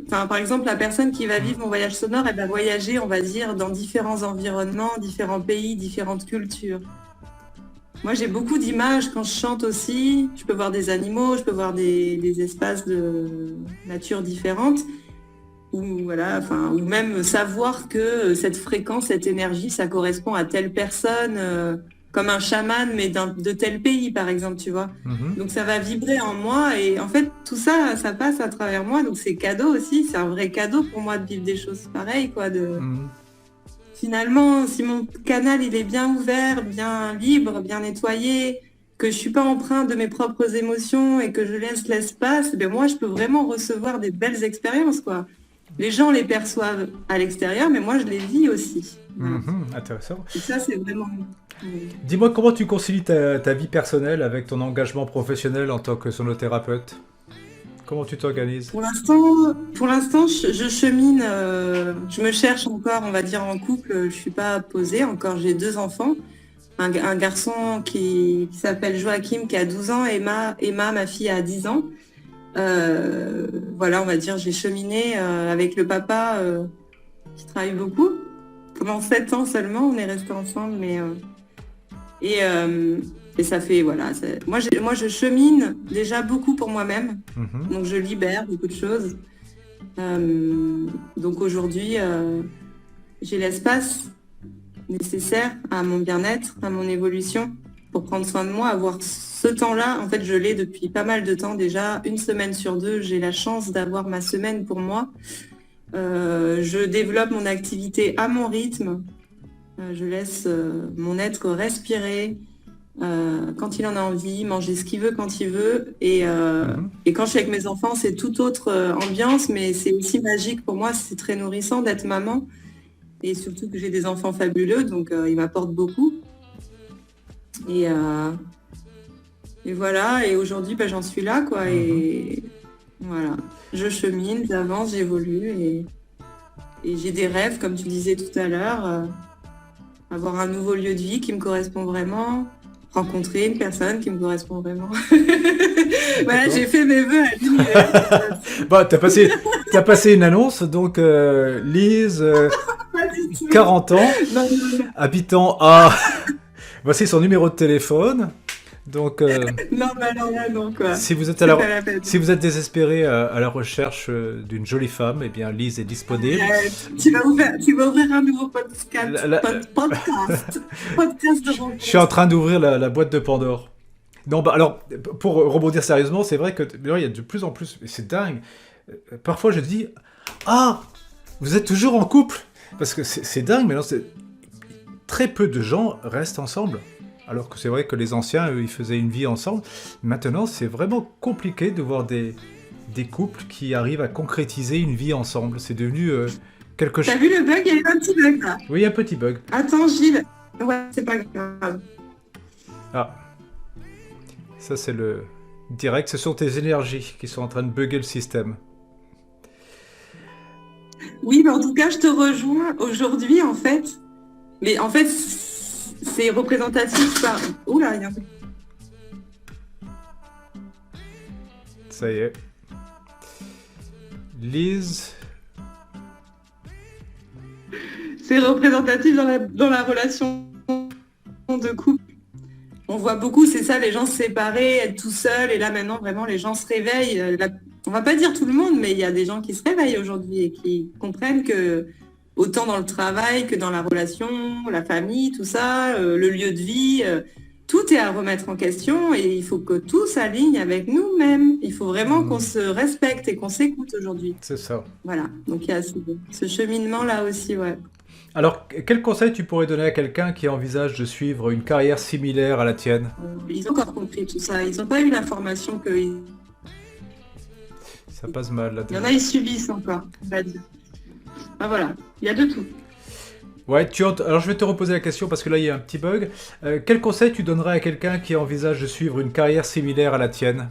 enfin, par exemple la personne qui va vivre mon voyage sonore, elle va voyager, on va dire, dans différents environnements, différents pays, différentes cultures. Moi, j'ai beaucoup d'images quand je chante aussi. Je peux voir des animaux, je peux voir des espaces de nature différentes. Ou voilà, enfin, ou même savoir que cette fréquence, cette énergie, ça correspond à telle personne, comme un chaman, mais de tel pays, par exemple, tu vois. Mhm. Donc ça va vibrer en moi et en fait tout ça, ça passe à travers moi. Donc c'est cadeau aussi, c'est un vrai cadeau pour moi de vivre des choses pareilles, quoi. Mhm. Finalement, si mon canal il est bien ouvert, bien libre, bien nettoyé, que je suis pas empreinte de mes propres émotions et que je laisse l'espace, ben moi je peux vraiment recevoir des belles expériences, quoi. Les gens les perçoivent à l'extérieur, mais moi je les vis aussi. Voilà. Mhm. Intéressant. Et ça c'est vraiment. Dis-moi comment tu concilies ta vie personnelle avec ton engagement professionnel en tant que sonothérapeute. Comment tu t'organises? Pour l'instant, je chemine, je me cherche encore, on va dire en couple. Je suis pas posée encore. J'ai deux enfants, un garçon qui s'appelle Joachim qui a 12 ans, Emma, ma fille a 10 ans. Voilà, on va dire, j'ai cheminé avec le papa qui travaille beaucoup. Pendant 7 ans seulement, on est restés ensemble, et, euh, et ça fait, voilà. Moi, je chemine déjà beaucoup pour moi-même. Mhm. Donc, je libère beaucoup de choses. Donc, aujourd'hui, j'ai l'espace nécessaire à mon bien-être, à mon évolution, pour prendre soin de moi, avoir ce temps-là. En fait, je l'ai depuis pas mal de temps déjà. Une semaine sur deux, j'ai la chance d'avoir ma semaine pour moi. Je développe mon activité à mon rythme. Je laisse mon être respirer. quand il en a envie, manger ce qu'il veut quand il veut. Et quand je suis avec mes enfants, c'est toute autre ambiance, mais c'est aussi magique pour moi. C'est très nourrissant d'être maman. Et surtout que j'ai des enfants fabuleux, donc ils m'apportent beaucoup. Et, euh, et voilà, et aujourd'hui, j'en suis là, quoi. Et voilà, je chemine, j'avance, j'évolue. Et j'ai des rêves, comme tu disais tout à l'heure, avoir un nouveau lieu de vie qui me correspond vraiment, rencontrer une personne qui me correspond vraiment. Voilà, j'ai fait mes vœux à l'univers. Bah, t'as passé une annonce, donc Lise, Pas du tout. 40 ans, Non, non, habitant à... Voici son numéro de téléphone. Donc, non, mais alors là, non, quoi. si vous êtes C'est pas la peine. si vous êtes désespéré à la recherche d'une jolie femme, eh bien, Lise est disponible. Tu vas ouvrir un nouveau podcast. La- Podcast. Podcast de rencontre. Je suis en train d'ouvrir la boîte de Pandore. Non, bah alors, pour rebondir sérieusement, c'est vrai que il y a de plus en plus, et c'est dingue. Parfois, je dis, ah, vous êtes toujours en couple, parce que c'est dingue. Maintenant, très peu de gens restent ensemble. Alors que c'est vrai que les anciens, eux, ils faisaient une vie ensemble. Maintenant, c'est vraiment compliqué de voir des couples qui arrivent à concrétiser une vie ensemble. C'est devenu quelque chose. T'as vu le bug? Il y a eu un petit bug là. Oui, un petit bug. Attends, Gilles. Ouais, c'est pas grave. Ah, ça c'est le direct. Ce sont tes énergies qui sont en train de bugger le système. Oui, mais en tout cas, je te rejoins aujourd'hui, en fait. Mais en fait, c'est représentatif par... Oula, il y a un truc. Ça y est. Lise. C'est représentatif dans la relation de couple. On voit beaucoup, c'est ça, les gens se séparer, être tout seul. Et là, maintenant, vraiment, les gens se réveillent. On va pas dire tout le monde, mais il y a des gens qui se réveillent aujourd'hui et qui comprennent que autant dans le travail que dans la relation, la famille, tout ça, le lieu de vie, tout est à remettre en question et il faut que tout s'aligne avec nous-mêmes. Il faut vraiment qu'on se respecte et qu'on s'écoute aujourd'hui. C'est ça. Voilà, donc il y a ce cheminement-là aussi, ouais. Alors, quel conseil tu pourrais donner à quelqu'un qui envisage de suivre une carrière similaire à la tienne? Ils ont encore compris tout ça, ils n'ont pas eu l'information que... Ça passe mal là. Il y en a, ils subissent encore, on va dire. Ah voilà, il y a de tout. Ouais, alors je vais te reposer la question parce que là il y a un petit bug. Quel conseil tu donnerais à quelqu'un qui envisage de suivre une carrière similaire à la tienne?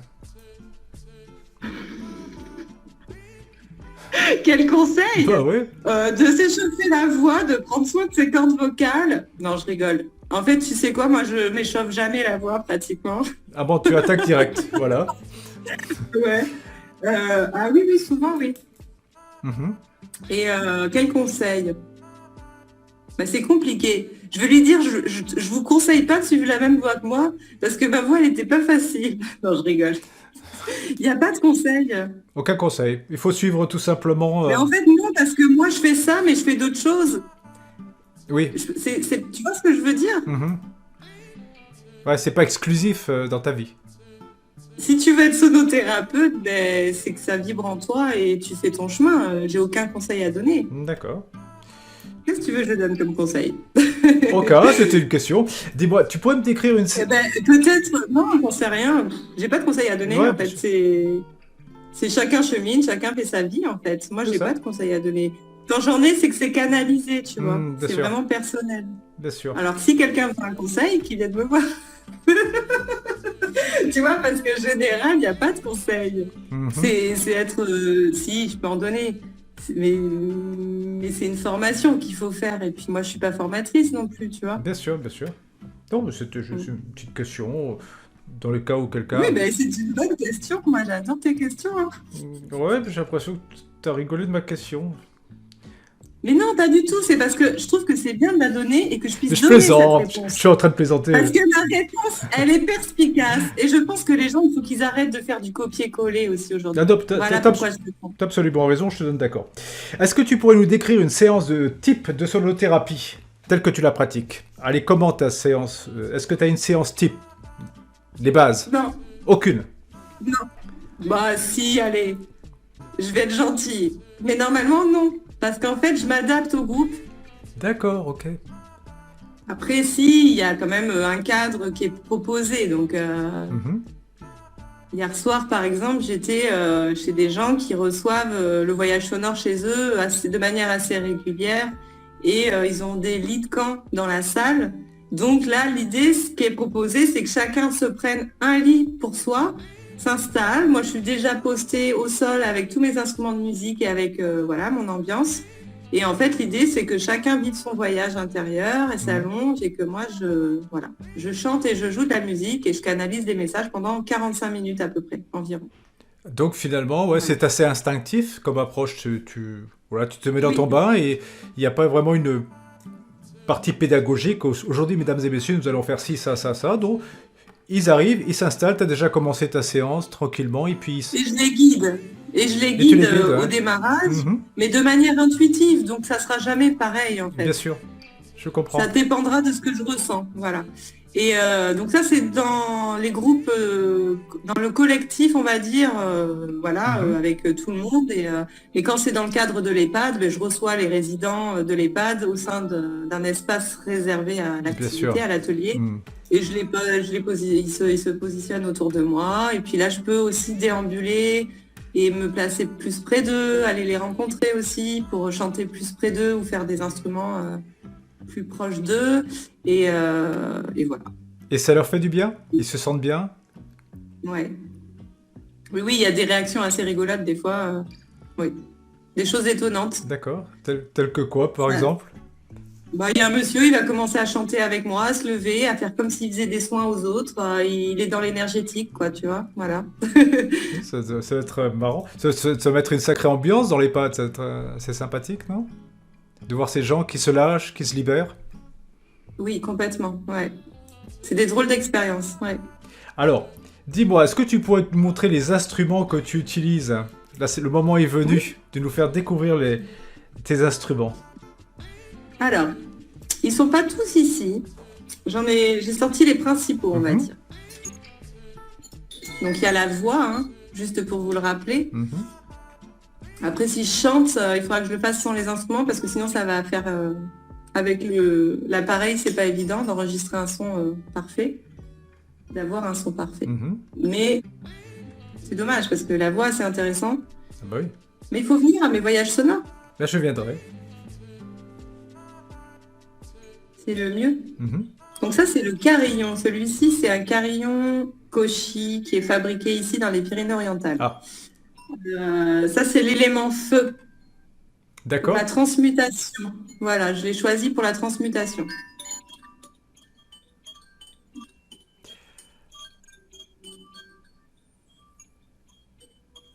Quel conseil? Bah ouais. De s'échauffer la voix, de prendre soin de ses cordes vocales. Non, je rigole. En fait, tu sais quoi, moi je m'échauffe jamais la voix pratiquement. Ah bon, tu attaques direct, voilà. Ouais. Ah oui, oui, souvent, oui. Mhm. Et quel conseil? Bah, c'est compliqué. Je veux lui dire, je vous conseille pas de suivre la même voie que moi, parce que ma voix, elle était pas facile. Non, je rigole. Il n'y a pas de conseil. Aucun conseil. Il faut suivre tout simplement. Mais en fait, non, parce que moi, je fais ça, mais je fais d'autres choses. Oui. Tu vois ce que je veux dire? Mhm. Ouais, c'est pas exclusif dans ta vie. Si tu veux être sonothérapeute, ben, c'est que ça vibre en toi et tu fais ton chemin. J'ai aucun conseil à donner. D'accord. Qu'est-ce que tu veux que je donne comme conseil? Ok, c'était une question. Dis-moi, tu pourrais me décrire une... Eh ben, peut-être, non, j'en sais rien. J'ai pas de conseil à donner, Ouais, en fait. C'est chacun chemine, chacun fait sa vie, en fait. Moi, C'est j'ai ça. pas de conseil à donner. Quand j'en ai, c'est que c'est canalisé, tu vois. Bien C'est sûr. vraiment personnel. Bien sûr. Alors, si quelqu'un veut un conseil, qu'il vienne me voir. Tu vois, parce que général, il n'y a pas de conseil. Mhm. C'est être... si, je peux en donner. Mais c'est une formation qu'il faut faire. Et puis moi, je suis pas formatrice non plus, tu vois. Bien sûr, bien sûr. Non, mais c'était juste une petite question. Dans le cas où quelqu'un... Oui, ben, c'est une bonne question. Moi, j'adore tes questions. Hein. Ouais, j'ai l'impression que tu as rigolé de ma question. Mais non, pas du tout. C'est parce que je trouve que c'est bien de la donner et que je puisse Mais je donner cette plaisante. réponse. Je suis en train de plaisanter. Parce que ma réponse, elle est perspicace. Et je pense que les gens, il faut qu'ils arrêtent de faire du copier-coller aussi aujourd'hui. Ah, t'as Voilà t'as- pourquoi je le prends. t'as absolument raison, je te donne d'accord. Est-ce que tu pourrais nous décrire une séance de type de sonothérapie telle que tu la pratiques? Allez, comment ta séance? Est-ce que tu as une séance type? Les bases? Non, Aucune. non. Bah si, allez. Je vais être gentille. Mais normalement, non. Parce qu'en fait, je m'adapte au groupe. D'accord, ok. Après, si, il y a quand même un cadre qui est proposé. Donc, Mhm. hier soir, par exemple, j'étais chez des gens qui reçoivent le voyage sonore chez eux de manière assez régulière et ils ont des lits de camp dans la salle. Donc là, l'idée, ce qui est proposé, c'est que chacun se prenne un lit pour soi, s'installe. Moi, je suis déjà postée au sol avec tous mes instruments de musique et avec voilà mon ambiance. Et en fait, l'idée, c'est que chacun vive son voyage intérieur et Mhm. s'allonge et que moi, voilà, je chante et je joue de la musique et je canalise des messages pendant 45 minutes à peu près, environ. Donc finalement, ouais, Voilà. c'est assez instinctif comme approche. Voilà, tu te mets dans ton Oui, bain et il n'y a pas vraiment une partie pédagogique. Aujourd'hui, mesdames et messieurs, nous allons faire ci, ça, ça, ça. Donc, ils arrivent, ils s'installent, tu as déjà commencé ta séance tranquillement et puis et je les guide. Et je les et tu guide les guides, au ouais. démarrage, Mhm. mais de manière intuitive. Donc, ça sera jamais pareil, en Bien fait. sûr, je Ça comprends. dépendra de ce que je ressens. Voilà. Et donc ça, c'est dans les groupes, dans le collectif, on va dire, voilà, Mhm. avec tout le monde. Et quand c'est dans le cadre de l'EHPAD, ben, je reçois les résidents de l'EHPAD au sein d'un espace réservé à Bien l'activité, sûr. à l'atelier. Mhm. Et ils se positionnent autour de moi. Et puis là, je peux aussi déambuler et me placer plus près d'eux, aller les rencontrer aussi pour chanter plus près d'eux ou faire des instruments plus proche d'eux. Et voilà. Et ça leur fait du bien? Ils se sentent bien? Ouais. Oui, oui, il y a des réactions assez rigolotes des fois. Oui. Des choses étonnantes. D'accord. Tel que quoi, par Ça- exemple? Bah, il y a un monsieur, il va commencer à chanter avec moi, à se lever, à faire comme s'il faisait des soins aux autres. Il est dans l'énergétique, quoi, tu vois. Voilà. Ça va être marrant. Ça va mettre une sacrée ambiance dans les pattes. Ça va être assez sympathique, non? De voir ces gens qui se lâchent, qui se libèrent. Oui, complètement. Ouais. C'est des drôles d'expériences. Ouais. Alors, dis-moi, est-ce que tu pourrais nous montrer les instruments que tu utilises? Là, le moment est Oui. venu de nous faire découvrir tes instruments. Alors, ils sont pas tous ici. J'ai sorti les principaux, on va Mhm, dire. Donc il y a la voix, hein, juste pour vous le rappeler. mhm. Après, si je chante, il faudra que je le fasse sans les instruments parce que sinon ça va faire avec l'appareil, c'est pas évident d'enregistrer un son parfait, d'avoir un son parfait. Mhm. Mais c'est dommage parce que la voix c'est intéressant. Ah bah oui. Mais il faut venir à mes voyages sonores, Là, je viendrai. c'est le mieux. Mhm. Donc ça c'est le carillon. Celui-ci c'est un carillon Kochi qui est fabriqué ici dans les Pyrénées-Orientales. Ah, Ça c'est l'élément feu pour la d'accord. transmutation. Voilà, je l'ai choisi pour la transmutation.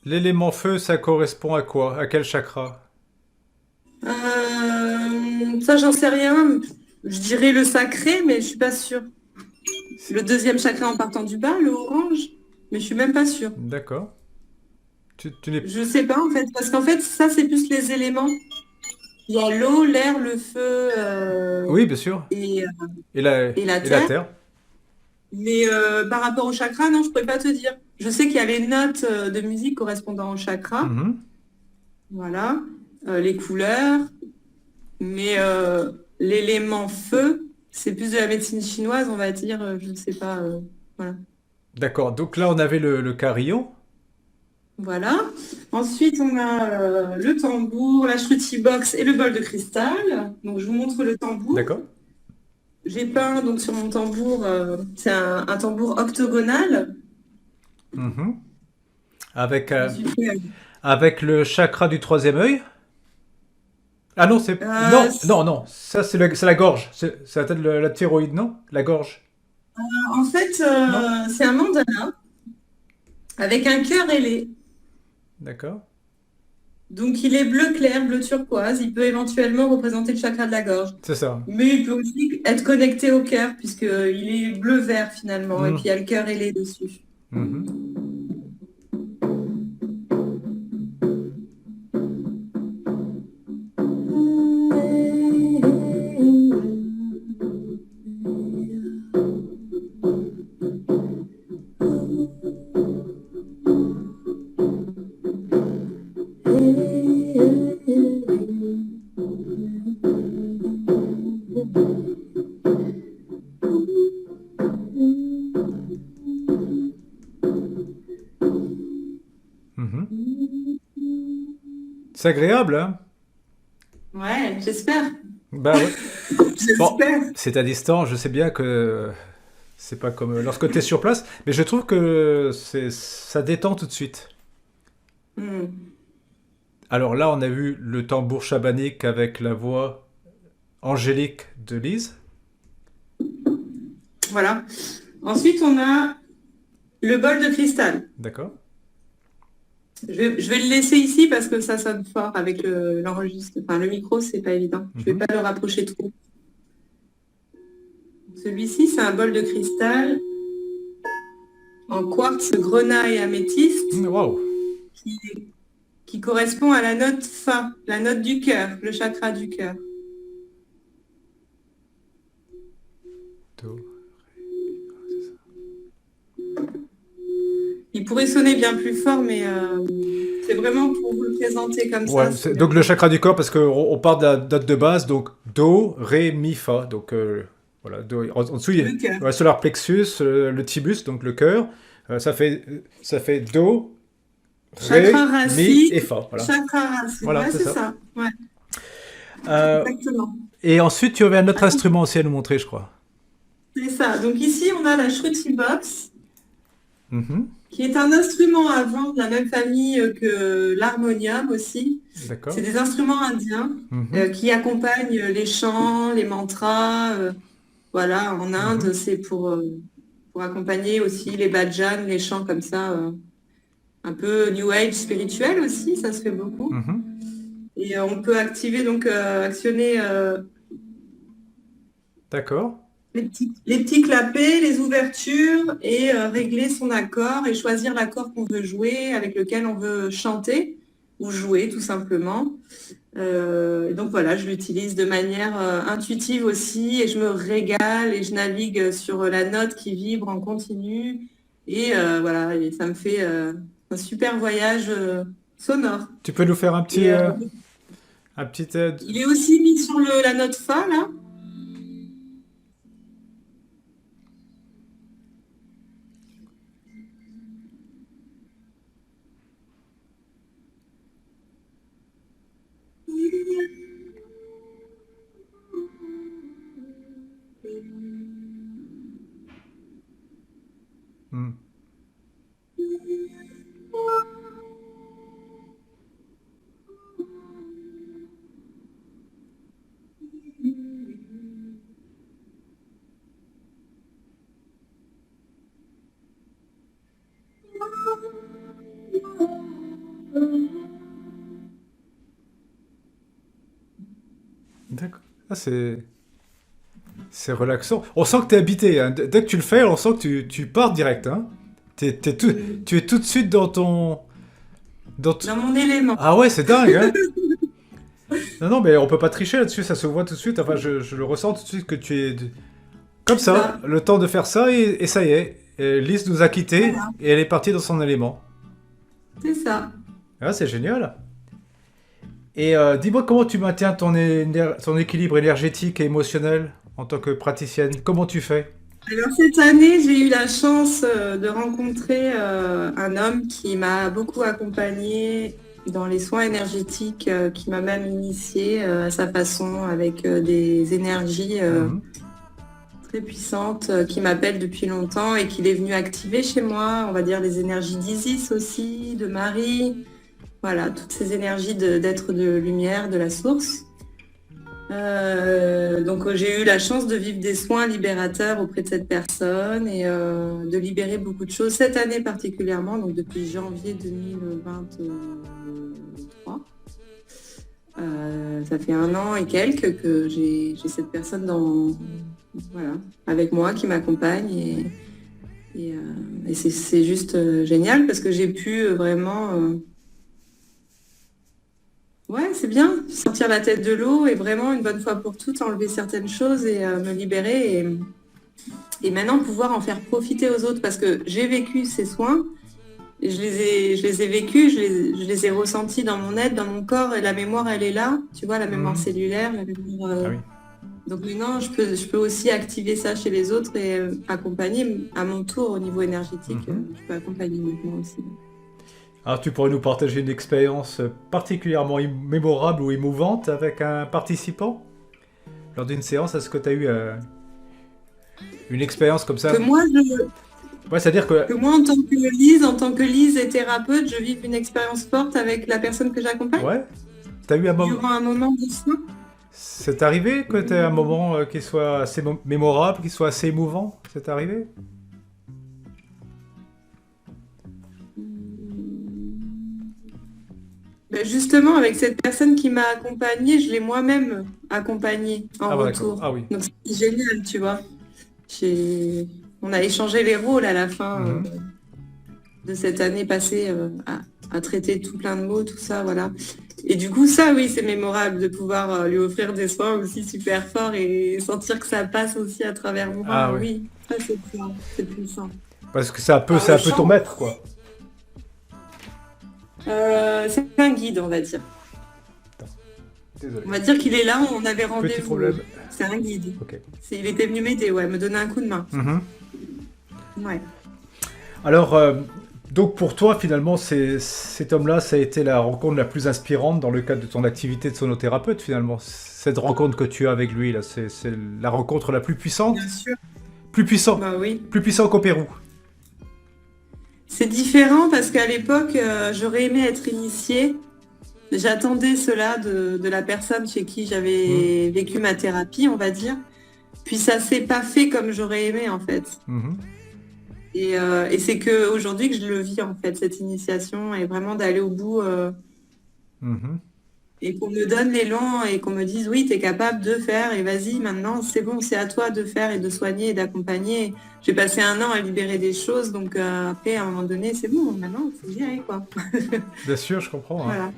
L'élément feu, ça correspond à quoi? À quel chakra? Ça, j'en sais rien. Je dirais le sacré, mais je suis pas sûre. C'est- Le deuxième chakra en partant du bas, le orange, mais je suis même pas sûre. D'accord. Tu n'es... Je sais pas en fait, parce qu'en fait, ça, c'est plus les éléments. Il y a l'eau, l'air, le feu Oui, bien sûr. et, euh, Et la, et la et la terre. terre? Mais par rapport au chakra, non, je pourrais pas te dire. Je sais qu'il y a les notes de musique correspondant au chakra, Mhm. voilà, les couleurs, mais l'élément feu, c'est plus de la médecine chinoise, on va dire, je ne sais pas. Voilà. D'accord. Donc là, on avait le carillon. Voilà. Ensuite, on a le tambour, la shruti box et le bol de cristal. Donc, je vous montre le tambour. D'accord. J'ai peint donc sur mon tambour, c'est un tambour octogonal. Mhm. Avec, Je me euh, suis fait, avec le chakra du troisième œil. Ah non, c'est... euh, Non, non, non. Ça, c'est la gorge. C'est la tête de la thyroïde, non? La gorge. en fait, Non? c'est un mandala avec un cœur ailé. D'accord. Donc, il est bleu clair, bleu turquoise. Il peut éventuellement représenter le chakra de la gorge. C'est ça. Mais il peut aussi être connecté au cœur, puisqu'il est bleu-vert finalement. Et puis, Mhm. il y a le cœur ailé dessus. Mhm. C'est agréable, hein? Ouais, j'espère. Bah ouais. Bon, J'espère. c'est à distance, je sais bien que c'est pas comme lorsque tu es sur place, mais je trouve que ça détend tout de suite. Hmm. Alors là, on a vu le tambour chamanique avec la voix angélique de Lise. Voilà. Ensuite, on a le bol de cristal. D'accord? Je vais le laisser ici parce que ça sonne fort avec l'enregistre. Enfin, le micro, c'est pas évident. Je vais Mhm. pas le rapprocher trop. Celui-ci, c'est un bol de cristal en quartz grenaille améthyste Waouh! qui, qui correspond à la note Fa, la note du cœur, le chakra du cœur. Do. Il pourrait sonner bien plus fort, mais c'est vraiment pour vous le présenter comme ça. Ouais, donc le chakra du corps, parce qu'on on part de la note de base, donc Do, Ré, Mi, Fa. Donc voilà, en dessous, il y a Le cœur. le solar plexus, le tibus, donc le cœur. Ça fait Do, Ré, Chakra Mi racine, et Fa. Voilà, chakra racine. voilà Ouais, c'est c'est ça. ça. Ouais, Euh, exactement. et ensuite, tu avais un autre instrument aussi à nous montrer, je crois. C'est ça. Donc ici, on a la Shruti Box, Mhm. qui est un instrument à vent de la même famille que l'harmonium aussi. C'est D'accord. des instruments indiens Mhm. qui accompagnent les chants, les mantras. Voilà, en Inde, Mhm. c'est pour accompagner aussi les bhajans, les chants comme ça, un peu New Age spirituel aussi, ça se fait beaucoup. Mhm. Et on peut activer, donc actionner D'accord. les petits clapets, les ouvertures et régler son accord et choisir l'accord qu'on veut jouer, avec lequel on veut chanter ou jouer tout simplement. Et donc voilà, je l'utilise de manière intuitive aussi et je me régale et je navigue sur la note qui vibre en continu. Et voilà, et ça me fait un super voyage sonore. Tu peux nous faire Et un petit il est aussi mis sur la note Fa là. hmm. D'accord. Ah, c'est relaxant. On sent que tu es habité, hein. Dès que tu le fais, on sent que tu pars direct, hein. Tu es tout de suite Dans mon élément. Ah ouais, c'est dingue, hein. Non, non, mais on peut pas tricher là-dessus, ça se voit tout de suite. Enfin, je le ressens tout de suite que tu es comme C'est ça, ça. le temps de faire ça, et ça y est. Et Lise nous a quittés, Voilà, et elle est partie dans son élément. c'est ça. Ah, c'est génial. Et dis-moi comment tu maintiens ton équilibre énergétique et émotionnel en tant que praticienne. Comment tu fais? Alors cette année, j'ai eu la chance de rencontrer un homme qui m'a beaucoup accompagnée dans les soins énergétiques, qui m'a même initiée à sa façon avec des énergies Mhm. très puissantes qui m'appellent depuis longtemps et qu'il est venu activer chez moi, on va dire les énergies d'Isis aussi, de Marie, voilà, toutes ces énergies d'être de lumière, de la source. Donc j'ai eu la chance de vivre des soins libérateurs auprès de cette personne et de libérer beaucoup de choses cette année particulièrement, donc depuis janvier 2023. Ça fait un an et quelques que j'ai cette personne voilà, avec moi qui m'accompagne et c'est juste génial parce que j'ai pu vraiment ouais, c'est bien, sortir la tête de l'eau et vraiment une bonne fois pour toutes enlever certaines choses et me libérer et maintenant pouvoir en faire profiter aux autres parce que j'ai vécu ces soins, et je les ai vécus, je les ai ressentis dans mon être, dans mon corps et la mémoire elle est là, tu vois, la mémoire Mhm. cellulaire, la mémoire, Ah oui. donc maintenant je peux aussi activer ça chez les autres et accompagner à mon tour au niveau énergétique, Mhm. je peux accompagner maintenant aussi. Alors, tu pourrais nous partager une expérience particulièrement mémorable ou émouvante avec un participant lors d'une séance? Est-ce que tu as eu une expérience comme Que ça? moi, je, Ouais, c'est-à-dire que, que moi, en tant que Lise et thérapeute, je vive une expérience forte avec la personne que j'accompagne ouais, tu as eu un moment. durant un moment de soin. C'est arrivé que tu aies un moment qui soit assez mémorable, qui soit assez émouvant? C'est arrivé? Ben, justement, avec cette personne qui m'a accompagnée, je l'ai moi-même accompagnée en Ah, bah, d'accord. retour. Ah oui. Donc c'est génial, tu vois. On a échangé les rôles à la fin Mhm. de cette année passée à traiter tout plein de mots, tout ça, voilà. Et du coup, ça, oui, c'est mémorable de pouvoir lui offrir des soins aussi super forts et sentir que ça passe aussi à travers Ah moi. oui. Oui, ça c'est puissant. Parce que Alors c'est le un peu ton chant, maître, quoi. c'est un guide, on va dire. Désolé. On va dire qu'il est là, on avait Petit rendez-vous. problème. C'est un guide. Ok. Il était venu m'aider, ouais, me donner un coup de main. Mhm. Ouais. Alors, donc pour toi, finalement, cet homme-là, ça a été la rencontre la plus inspirante dans le cadre de ton activité de sonothérapeute, finalement. Cette rencontre que tu as avec lui, là, c'est la rencontre la plus puissante? Bien sûr. Plus puissant. Bah oui. Plus puissant qu'au Pérou. C'est différent parce qu'à l'époque, j'aurais aimé être initiée. J'attendais cela de la personne chez qui Mhm. j'avais vécu ma thérapie, on va dire. Puis ça s'est pas fait comme j'aurais aimé en fait. Mhm. Et c'est que aujourd'hui que je le vis en fait, cette initiation, et vraiment d'aller au bout Mhm. et qu'on me donne l'élan et qu'on me dise oui, tu es capable de faire et vas-y, maintenant c'est bon, c'est à toi de faire et de soigner et d'accompagner. J'ai passé un an à libérer des choses, donc après à un moment donné, c'est bon, maintenant il faut y aller quoi. Bien sûr, je comprends, hein. Voilà.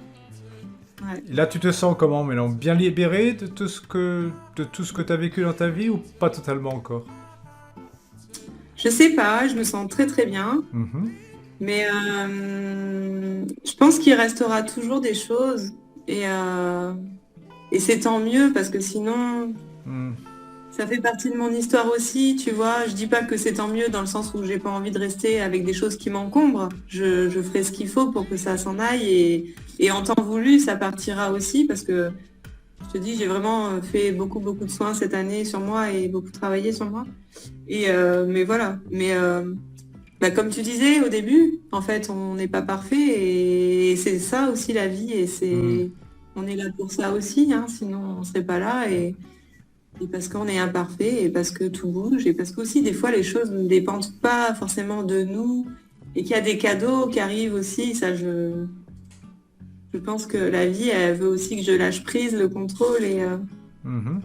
Ouais. Et là, tu te sens comment maintenant? Bien libéré de tout ce que tu as vécu dans ta vie ou pas totalement encore? Je sais pas, je me sens très très bien. Mhm. Mais je pense qu'il restera toujours des choses et c'est tant mieux parce que sinon, Mhm. ça fait partie de mon histoire aussi, tu vois. Je dis pas que c'est tant mieux dans le sens où j'ai pas envie de rester avec des choses qui m'encombrent. Je ferai ce qu'il faut pour que ça s'en aille et en temps voulu, ça partira aussi parce que je te dis, j'ai vraiment fait beaucoup beaucoup de soins cette année sur moi et beaucoup travaillé sur moi. Mais voilà. Bah, comme tu disais au début, en fait, on n'est pas parfait et c'est ça aussi la vie et Mhm. on est là pour ça aussi, hein, sinon on serait pas là et parce qu'on est imparfait et parce que tout bouge et parce qu'aussi des fois les choses ne dépendent pas forcément de nous et qu'il y a des cadeaux qui arrivent aussi, je pense que la vie, elle veut aussi que je lâche prise, le contrôle Mhm.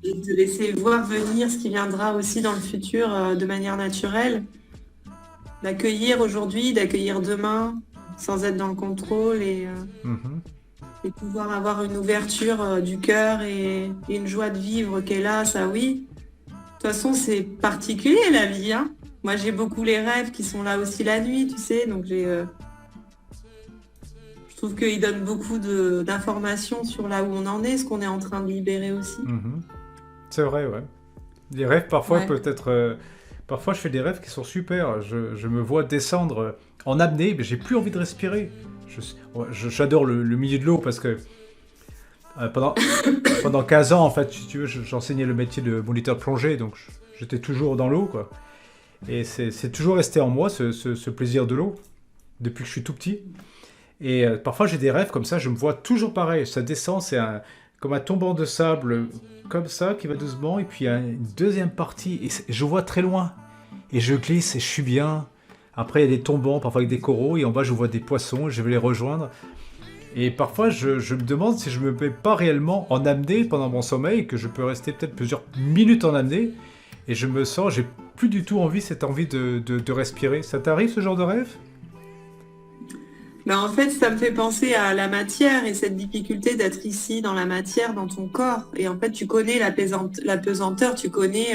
et de laisser voir venir ce qui viendra aussi dans le futur de manière naturelle. D'accueillir aujourd'hui, d'accueillir demain, sans être dans le contrôle Mhm. et pouvoir avoir une ouverture du cœur et une joie de vivre qui est là, ça oui. De toute façon, c'est particulier la vie, hein. Moi, j'ai beaucoup les rêves qui sont là aussi la nuit, tu sais, donc je trouve qu'ils donnent beaucoup d'informations sur là où on en est, ce qu'on est en train de libérer aussi. Mhm. C'est vrai, ouais. Les rêves, parfois, Ouais. peut-être. Parfois, je fais des rêves qui sont super. Je me vois descendre en apnée, mais j'ai plus envie de respirer. J'adore le milieu de l'eau parce que euh, pendant, pendant 15 ans, en fait, si tu veux, j'enseignais le métier de moniteur de plongée, donc j'étais toujours dans l'eau, quoi. Et c'est toujours resté en moi, ce plaisir de l'eau, depuis que je suis tout petit. Et parfois, j'ai des rêves comme ça, je me vois toujours pareil. Ça descend, comme un tombant de sable, comme ça, qui va doucement. Et puis, il y a une deuxième partie, et je vois très loin. Et je glisse, et je suis bien. Après, il y a des tombants, parfois avec des coraux. Et en bas, je vois des poissons, je vais les rejoindre. Et parfois, je me demande si je me mets pas réellement en apnée pendant mon sommeil, que je peux rester peut-être plusieurs minutes en apnée. Et je me sens, j'ai plus du tout cette envie de respirer. Ça t'arrive, ce genre de rêve? Ben, en fait, ça me fait penser à la matière et cette difficulté d'être ici dans la matière, dans ton corps. Et en fait, tu connais la pesanteur, tu connais,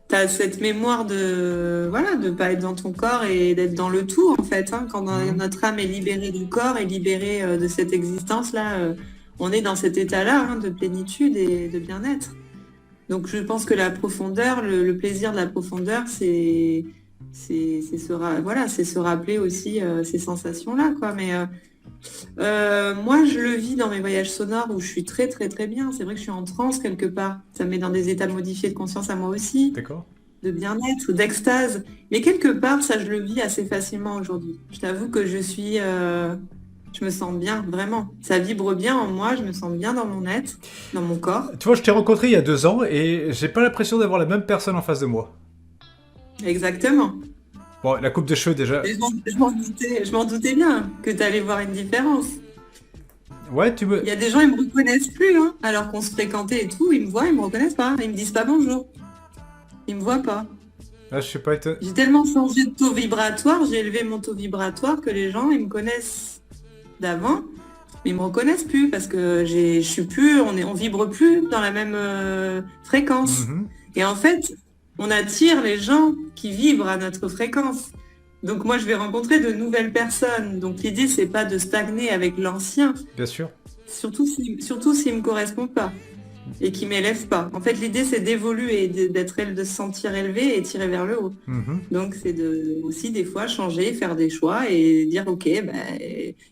t'as cette mémoire de, voilà, de pas être dans ton corps et d'être dans le tout, en fait, hein. Quand Mhm. notre âme est libérée du corps et libérée de cette existence-là, on est dans cet état-là, hein, de plénitude et de bien-être. Donc, je pense que la profondeur, le plaisir de la profondeur, c'est se rappeler aussi ces sensations-là, quoi. Mais moi, je le vis dans mes voyages sonores où je suis très, très, très bien. C'est vrai que je suis en transe quelque part. Ça me met dans des états modifiés de conscience à moi aussi, D'accord? de bien-être, d'extase. Mais quelque part, ça, je le vis assez facilement aujourd'hui. Je t'avoue que je me sens bien, vraiment. Ça vibre bien en moi, je me sens bien dans mon être, dans mon corps. Tu vois, je t'ai rencontré il y a 2 ans et j'ai pas l'impression d'avoir la même personne en face de moi. Exactement. Bon, la coupe de cheveux déjà. Et je m'en doutais bien que tu allais voir une différence. Ouais, tu me. Il y a des gens, ils me reconnaissent plus, hein, alors qu'on se fréquentait et tout, ils me voient, ils me reconnaissent pas. Ils me disent pas bonjour. Ils me voient pas. Ah, je suis pas étonné. J'ai tellement changé de taux vibratoire, j'ai élevé mon taux vibratoire que les gens, ils me connaissent d'avant, mais ils me reconnaissent plus parce que je suis plus, on vibre plus dans la même fréquence. Mhm, Et en fait, on attire les gens qui vibrent à notre fréquence. Donc moi, je vais rencontrer de nouvelles personnes. Donc l'idée, c'est pas de stagner avec l'ancien, bien sûr. surtout s'il me correspond pas et qui m'élève pas. En fait, l'idée, c'est d'évoluer, de se sentir élevé et tirer vers le haut. Mhm. Donc, c'est aussi des fois changer, faire des choix et dire, OK,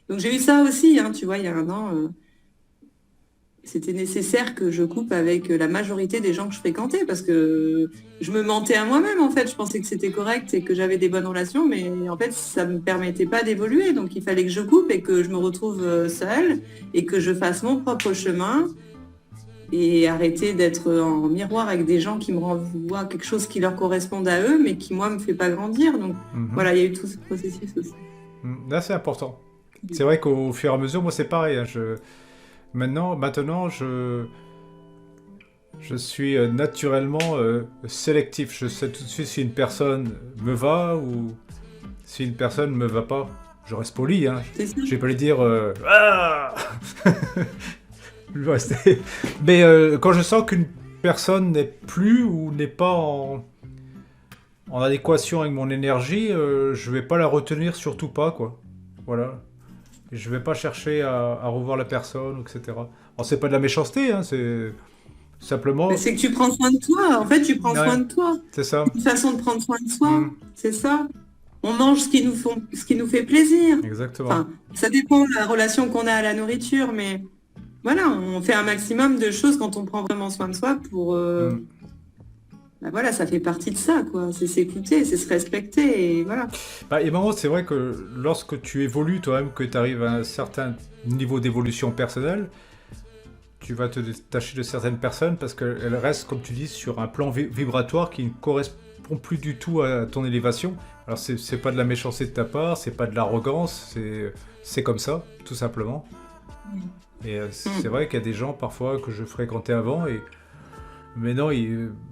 donc j'ai eu ça aussi, hein, tu vois, il y a un an, c'était nécessaire que je coupe avec la majorité des gens que je fréquentais parce que je me mentais à moi-même, en fait. Je pensais que c'était correct et que j'avais des bonnes relations, mais en fait, ça me permettait pas d'évoluer. Donc, il fallait que je coupe et que je me retrouve seule et que je fasse mon propre chemin et arrêter d'être en miroir avec des gens qui me renvoient quelque chose qui leur corresponde à eux, mais qui, moi, me fait pas grandir. Donc, Mhm. voilà, il y a eu tout ce processus aussi. Là, c'est important. C'est vrai qu'au fur et à mesure, moi, c'est pareil. Hein, maintenant, je suis naturellement sélectif. Je sais tout de suite si une personne me va ou si une personne me va pas. Je reste poli, hein. C'est ça. Je vais pas lui dire ah. Je vais rester- Mais quand je sens qu'une personne n'est plus ou n'est pas en adéquation avec mon énergie, je vais pas la retenir, surtout pas, quoi. Voilà. Et je vais pas chercher à revoir la personne, etc. Alors, c'est pas de la méchanceté, hein, c'est simplement. Mais c'est que tu prends soin de toi. En fait, tu prends Ouais, soin de toi. c'est ça. Une façon de prendre soin de soi. Hmm, C'est ça. On mange ce qui nous fait plaisir. exactement. Enfin, ça dépend de la relation qu'on a à la nourriture, mais voilà, on fait un maximum de choses quand on prend vraiment soin de soi pour, Hmm. voilà, ça fait partie de ça, quoi. C'est s'écouter, c'est se respecter, et voilà. Bah, et moment, c'est vrai que lorsque tu évolues toi-même, que tu arrives à un certain niveau d'évolution personnelle, tu vas te détacher de certaines personnes parce qu'elles restent, comme tu dis, sur un plan vibratoire qui ne correspond plus du tout à ton élévation. Alors, c'est pas de la méchanceté de ta part, c'est pas de l'arrogance, c'est comme ça, tout simplement. Et c'est vrai qu'il y a des gens parfois que je fréquentais avant et maintenant,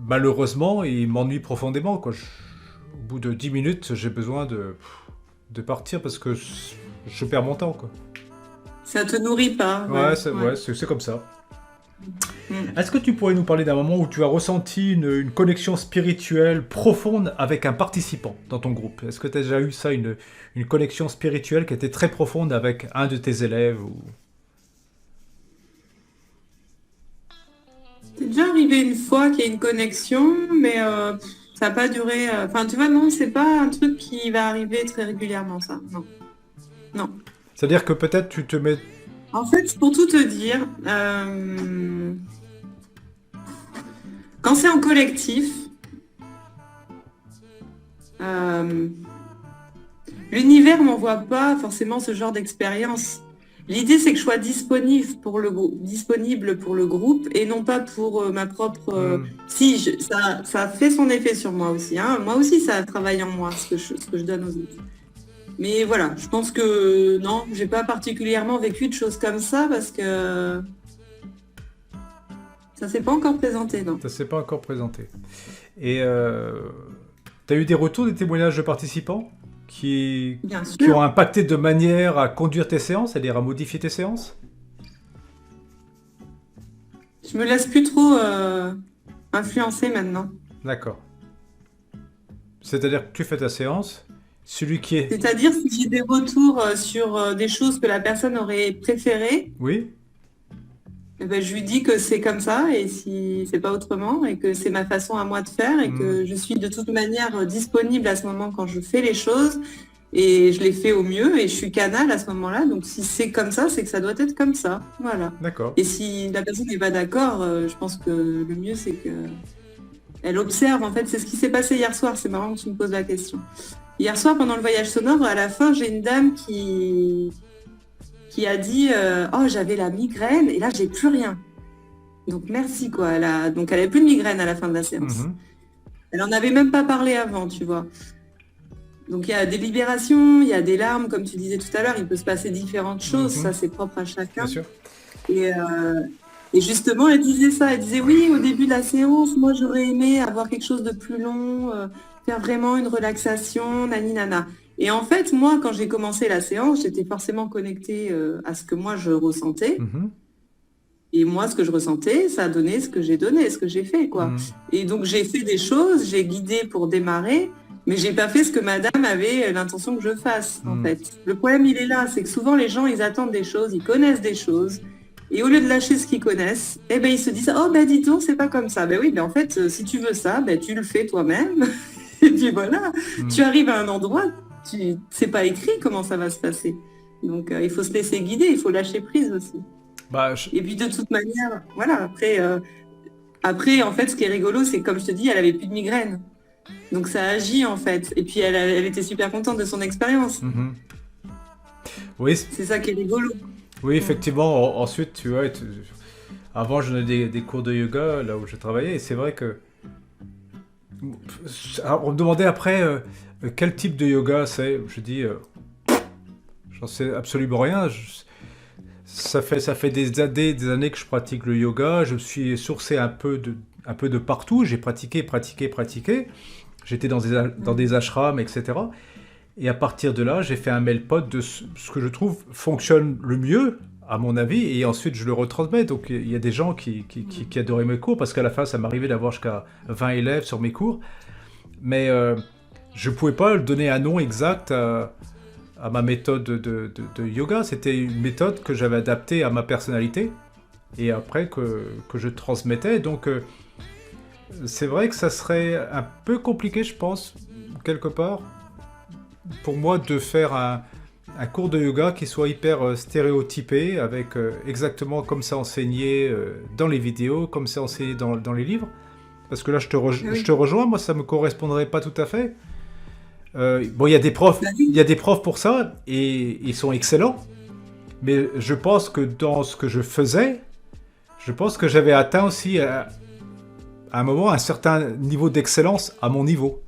malheureusement, ils m'ennuient profondément, quoi. Au bout de 10 minutes, j'ai besoin de partir parce que je perds mon temps, quoi. Ça te nourrit pas, Ouais, ouais, ouais. ouais, c'est comme ça. Mm. Est-ce que tu pourrais nous parler d'un moment où tu as ressenti une connexion spirituelle profonde avec un participant dans ton groupe? Est-ce que tu as déjà eu ça, une connexion spirituelle qui était très profonde avec un de tes élèves ou... C'est déjà arrivé une fois qu'il y ait une connexion, mais ça n'a pas duré. Enfin, tu vois, non, c'est pas un truc qui va arriver très régulièrement, ça. Non. Non. C'est-à-dire que peut-être tu te mets... En fait, pour tout te dire, quand c'est en collectif, l'univers m'envoie pas forcément ce genre d'expérience. L'idée, c'est que je sois disponible pour le groupe et non pas pour ma propre... Si, ça fait son effet sur moi aussi. Hein. Moi aussi, ça travaille en moi, ce que je donne aux autres. Mais voilà, je pense que non, j'ai pas particulièrement vécu de choses comme ça parce que ça s'est pas encore présenté, non. Ça s'est pas encore présenté. Et tu as eu des retours, des témoignages de participants qui Bien ont sûr. impacté de manière à conduire tes séances, c'est-à-dire à modifier tes séances? Je me laisse plus trop influencer maintenant. D'accord. C'est-à-dire que tu fais ta séance, celui qui est... C'est-à-dire si j'ai des retours sur des choses que la personne aurait préférées, Oui? Eh ben, je lui dis que c'est comme ça et si c'est pas autrement et que c'est ma façon à moi de faire et que je suis de toute manière disponible à ce moment quand je fais les choses et je les fais au mieux et je suis canal à ce moment-là. Donc si c'est comme ça, c'est que ça doit être comme ça. Voilà. D'accord. Et si la personne n'est pas d'accord, je pense que le mieux c'est que elle observe. En fait, c'est ce qui s'est passé hier soir. C'est marrant que tu me poses la question. Hier soir, pendant le voyage sonore, à la fin, j'ai une dame qui a dit oh, j'avais la migraine et là j'ai plus rien. Donc merci quoi. Donc elle avait plus de migraine à la fin de la séance. Elle en avait même pas parlé avant, tu vois. Donc il y a des libérations, il y a des larmes, comme tu disais tout à l'heure, il peut se passer différentes choses, ça c'est propre à chacun. Bien sûr. Et justement, elle disait ça, elle disait oui, au début de la séance, moi j'aurais aimé avoir quelque chose de plus long, faire vraiment une relaxation, nani nana. Et en fait, moi, quand j'ai commencé la séance, j'étais forcément connectée à ce que moi je ressentais. Et moi, ce que je ressentais, ça a donné ce que j'ai donné, ce que j'ai fait, quoi. Et donc, j'ai fait des choses, j'ai guidé pour démarrer, mais j'ai pas fait ce que madame avait l'intention que je fasse, en fait. Le problème, il est là, c'est que souvent, les gens, ils attendent des choses, ils connaissent des choses, et au lieu de lâcher ce qu'ils connaissent, eh ben, ils se disent, oh, ben, dis donc, c'est pas comme ça. Ben oui, mais en fait, si tu veux ça, ben, tu le fais toi-même. Et puis voilà, tu arrives à un endroit, c'est pas écrit comment ça va se passer. Donc, il faut se laisser guider, il faut lâcher prise aussi. Et puis de toute manière, voilà, après, en fait, ce qui est rigolo, c'est que comme je te dis, elle avait plus de migraine. Donc ça agit en fait. Et puis elle était super contente de son expérience. Oui. C'est ça qui est rigolo. Oui, effectivement. Ensuite, tu vois, avant je donnais des cours de yoga là où je travaillais, et c'est vrai que alors, on me demandait après quel type de yoga c'est. Je dis, j'en sais absolument rien. Ça fait des années que je pratique le yoga. Je me suis sourcé un peu de partout. J'ai pratiqué. J'étais dans des ashrams, etc. Et à partir de là, j'ai fait un mail-pot de ce que je trouve fonctionne le mieux, à mon avis. Et ensuite, je le retransmets. Donc, il y a des gens qui adoraient mes cours, parce qu'à la fin, ça m'arrivait d'avoir jusqu'à 20 élèves sur mes cours. Mais je ne pouvais pas donner un nom exact à ma méthode de yoga. C'était une méthode que j'avais adaptée à ma personnalité et après que je transmettais. Donc c'est vrai que ça serait un peu compliqué, je pense, quelque part, pour moi de faire un cours de yoga qui soit hyper stéréotypé, avec exactement comme c'est enseigné dans les vidéos, comme c'est enseigné dans les livres. Parce que là, je te rejoins, moi ça me correspondrait pas tout à fait. Bon, il y a des profs pour ça, et ils sont excellents, mais je pense que dans ce que je faisais, je pense que j'avais atteint aussi à un moment un certain niveau d'excellence à mon niveau.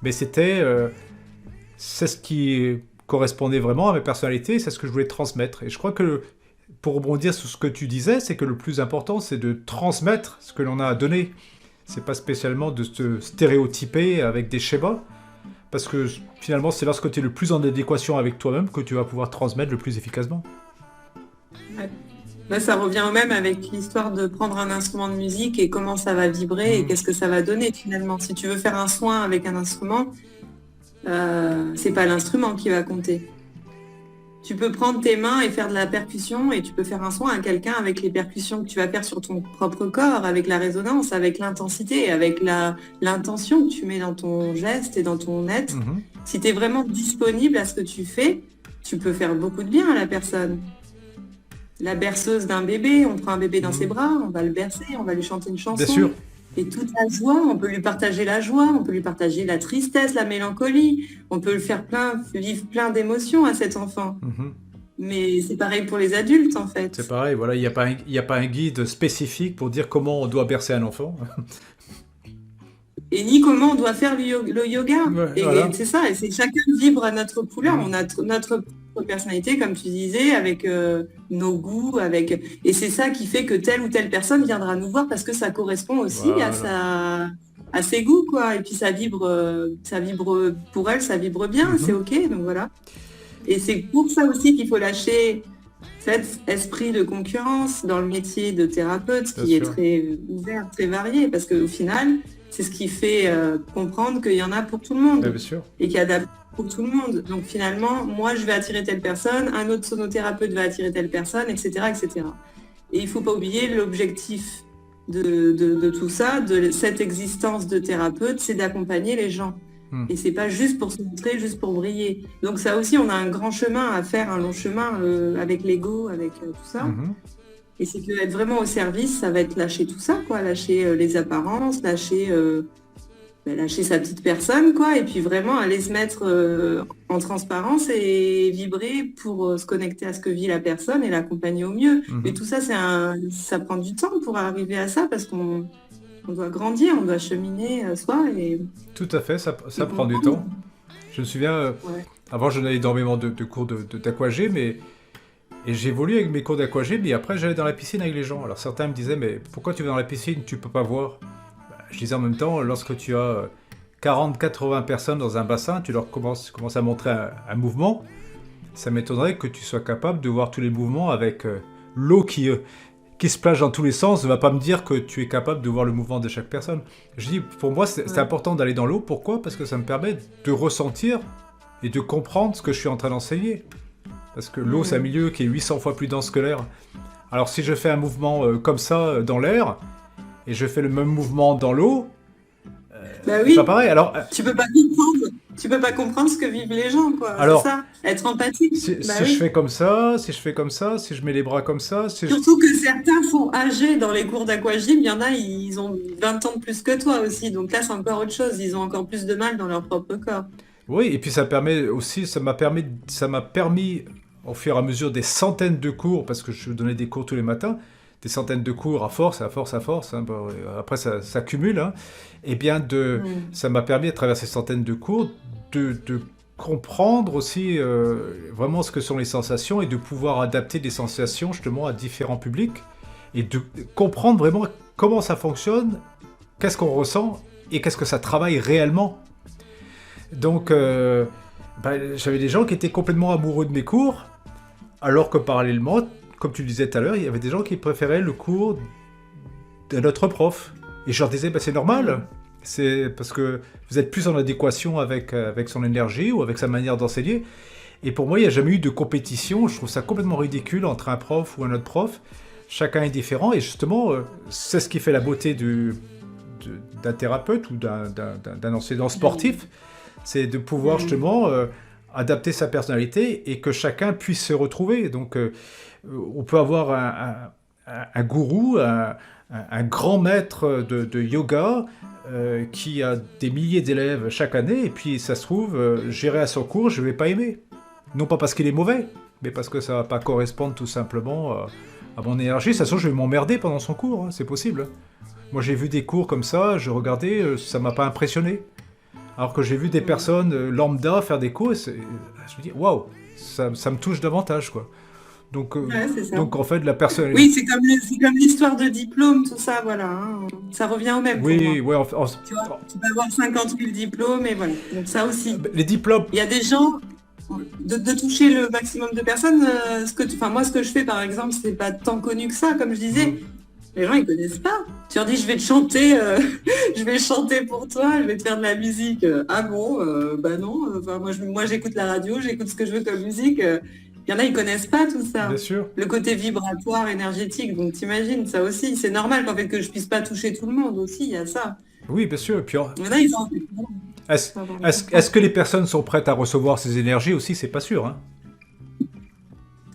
Mais c'est ce qui correspondait vraiment à ma personnalité, c'est ce que je voulais transmettre. Et je crois que, pour rebondir sur ce que tu disais, c'est que le plus important, c'est de transmettre ce que l'on a à donner. C'est pas spécialement de se stéréotyper avec des schémas. Parce que finalement, c'est lorsque tu es le plus en adéquation avec toi-même que tu vas pouvoir transmettre le plus efficacement. Ouais. Là, ça revient au même avec l'histoire de prendre un instrument de musique et comment ça va vibrer et qu'est-ce que ça va donner finalement. Si tu veux faire un soin avec un instrument, c'est pas l'instrument qui va compter. Tu peux prendre tes mains et faire de la percussion et tu peux faire un soin à quelqu'un avec les percussions que tu vas faire sur ton propre corps, avec la résonance, avec l'intensité, avec l'intention que tu mets dans ton geste et dans ton être. Si tu es vraiment disponible à ce que tu fais, tu peux faire beaucoup de bien à la personne. La berceuse d'un bébé, on prend un bébé dans ses bras, on va le bercer, on va lui chanter une chanson. Bien sûr. Et toute la joie, on peut lui partager la joie, on peut lui partager la tristesse, la mélancolie, on peut le faire vivre plein d'émotions à cet enfant. Mais c'est pareil pour les adultes en fait. C'est pareil, voilà, il n'y a pas un guide spécifique pour dire comment on doit bercer un enfant. Et ni comment on doit faire le yoga. Ouais, et voilà. c'est ça, et c'est chacun vibre à notre couleur, on a notre personnalité, comme tu disais, avec nos goûts, et c'est ça qui fait que telle ou telle personne viendra nous voir parce que ça correspond aussi à ses goûts, quoi. Et puis ça vibre pour elle, ça vibre bien, c'est ok, donc voilà. Et c'est pour ça aussi qu'il faut lâcher cet esprit de concurrence dans le métier de thérapeute qui est très ouvert, très varié, parce qu'au final, c'est ce qui fait comprendre qu'il y en a pour tout le monde. Bien sûr. Et qu'il y a pour tout le monde. Donc finalement, moi je vais attirer telle personne, un autre sonothérapeute va attirer telle personne, etc. etc. Et il ne faut pas oublier l'objectif de tout ça, de cette existence de thérapeute, c'est d'accompagner les gens. Et c'est pas juste pour se montrer, juste pour briller. Donc ça aussi, on a un grand chemin à faire, un long chemin avec l'ego, avec tout ça. Et c'est que être vraiment au service, ça va être lâcher tout ça, quoi, lâcher les apparences, lâcher sa petite personne, quoi, et puis vraiment aller se mettre en transparence et vibrer pour se connecter à ce que vit la personne et l'accompagner au mieux. Et tout ça, ça prend du temps pour arriver à ça, parce qu'on doit grandir, on doit cheminer soi. Et Tout à fait, ça prend du temps. Je me souviens, avant je donnais énormément de cours d'aquagé, et j'évolue avec mes cours d'aquagé, mais après j'allais dans la piscine avec les gens. Alors certains me disaient, mais pourquoi tu vas dans la piscine, tu peux pas voir? Je disais en même temps, lorsque tu as 40-80 personnes dans un bassin, tu leur commences à montrer un mouvement, ça m'étonnerait que tu sois capable de voir tous les mouvements avec l'eau qui se plage dans tous les sens. Ne va pas me dire que tu es capable de voir le mouvement de chaque personne. Je dis, pour moi, c'est important d'aller dans l'eau. Pourquoi? Parce que ça me permet de ressentir et de comprendre ce que je suis en train d'enseigner. Parce que l'eau, c'est un milieu qui est 800 fois plus dense que l'air. Alors si je fais un mouvement comme ça dans l'air, et je fais le même mouvement dans l'eau, c'est pas pareil. Alors, tu peux pas comprendre ce que vivent les gens, quoi. Alors, c'est ça, être empathique. Si je fais comme ça, si je mets les bras comme ça... Surtout que certains sont âgés dans les cours d'aquagym, il y en a, ils ont 20 ans de plus que toi aussi, donc là c'est encore autre chose, ils ont encore plus de mal dans leur propre corps. Oui, et puis ça m'a permis au fur et à mesure des centaines de cours, parce que je donnais des cours tous les matins, des centaines de cours à force, hein, après ça cumule, hein, et bien ça m'a permis à travers ces centaines de cours de comprendre aussi vraiment ce que sont les sensations et de pouvoir adapter des sensations justement à différents publics et de comprendre vraiment comment ça fonctionne, qu'est-ce qu'on ressent et qu'est-ce que ça travaille réellement. Donc j'avais des gens qui étaient complètement amoureux de mes cours, alors que parallèlement, comme tu le disais tout à l'heure, il y avait des gens qui préféraient le cours de notre prof. Et je leur disais, c'est normal, c'est parce que vous êtes plus en adéquation avec son énergie ou avec sa manière d'enseigner. Et pour moi, il n'y a jamais eu de compétition. Je trouve ça complètement ridicule entre un prof ou un autre prof. Chacun est différent et justement, c'est ce qui fait la beauté d'un thérapeute ou d'un enseignant sportif, c'est de pouvoir justement adapter sa personnalité et que chacun puisse se retrouver. Donc, on peut avoir un gourou, un grand maître de yoga qui a des milliers d'élèves chaque année, et puis ça se trouve, j'irai à son cours, je ne vais pas aimer. Non pas parce qu'il est mauvais, mais parce que ça ne va pas correspondre tout simplement à mon énergie. Ça se trouve, je vais m'emmerder pendant son cours, hein, c'est possible. Moi j'ai vu des cours comme ça, je regardais, ça ne m'a pas impressionné. Alors que j'ai vu des personnes lambda faire des cours, je me dis, waouh, ça me touche davantage, quoi. Donc en fait, la personne... Oui, c'est comme l'histoire de diplôme, tout ça, voilà. Hein. Ça revient au même pour moi. Tu vois, tu peux avoir 50 000 diplômes, et voilà. Donc ça aussi. Les diplômes... Il y a des gens... De toucher le maximum de personnes, moi, ce que je fais, par exemple, c'est pas tant connu que ça, comme je disais. Les gens, ils connaissent pas. Tu leur dis, je vais te chanter, je vais chanter pour toi, je vais te faire de la musique. Ah bon, bah non. Moi, j'écoute la radio, j'écoute ce que je veux comme musique. Il y en a, ils connaissent pas tout ça. Bien sûr. Le côté vibratoire, énergétique. Donc, t'imagines, ça aussi, c'est normal qu'en fait que je puisse pas toucher tout le monde aussi. Il y a ça. Oui, bien sûr. Et puis, il y en a, ils ont... Est-ce que les personnes sont prêtes à recevoir ces énergies aussi? C'est pas sûr, hein.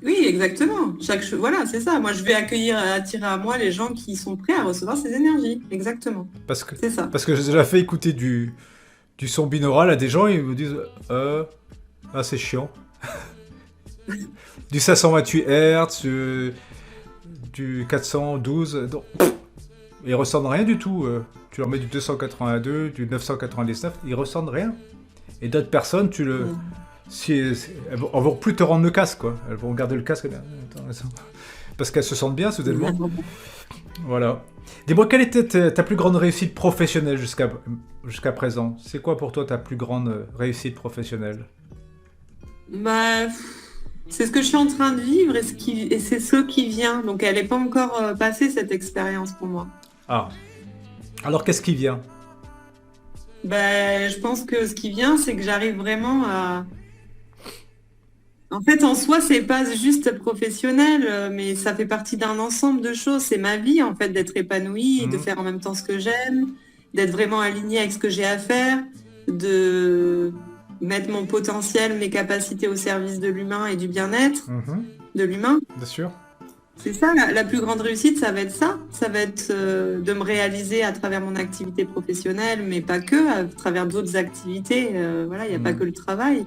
Oui, exactement. Voilà, c'est ça. Moi, je vais attirer à moi les gens qui sont prêts à recevoir ces énergies. Exactement. C'est ça. Parce que j'ai déjà fait écouter du son binaural à des gens et ils me disent c'est chiant. Du 528 Hz, du 412, donc, ils ressentent rien du tout. Tu leur mets du 282, du 999, ils ressentent rien. Et d'autres personnes, elles vont plus te rendre le casque, quoi. Elles vont garder le casque, parce qu'elles se sentent bien soudainement. Voilà. Dis-moi, quelle était ta plus grande réussite professionnelle jusqu'à présent? C'est quoi pour toi ta plus grande réussite professionnelle? C'est ce que je suis en train de vivre et c'est ce qui vient. Donc elle n'est pas encore passée, cette expérience pour moi. Ah. Alors qu'est-ce qui vient? Je pense que ce qui vient, c'est que j'arrive vraiment à... En fait, en soi, c'est pas juste professionnel, mais ça fait partie d'un ensemble de choses. C'est ma vie, en fait, d'être épanouie, de Mhm, faire en même temps ce que j'aime, d'être vraiment alignée avec ce que j'ai à faire, de mettre mon potentiel, mes capacités au service de l'humain et du bien-être mhm, de l'humain. bien sûr. C'est ça, la plus grande réussite, ça va être ça. Ça va être de me réaliser à travers mon activité professionnelle, mais pas que, à travers d'autres activités. Voilà, il n'y a pas Mhm, que le travail.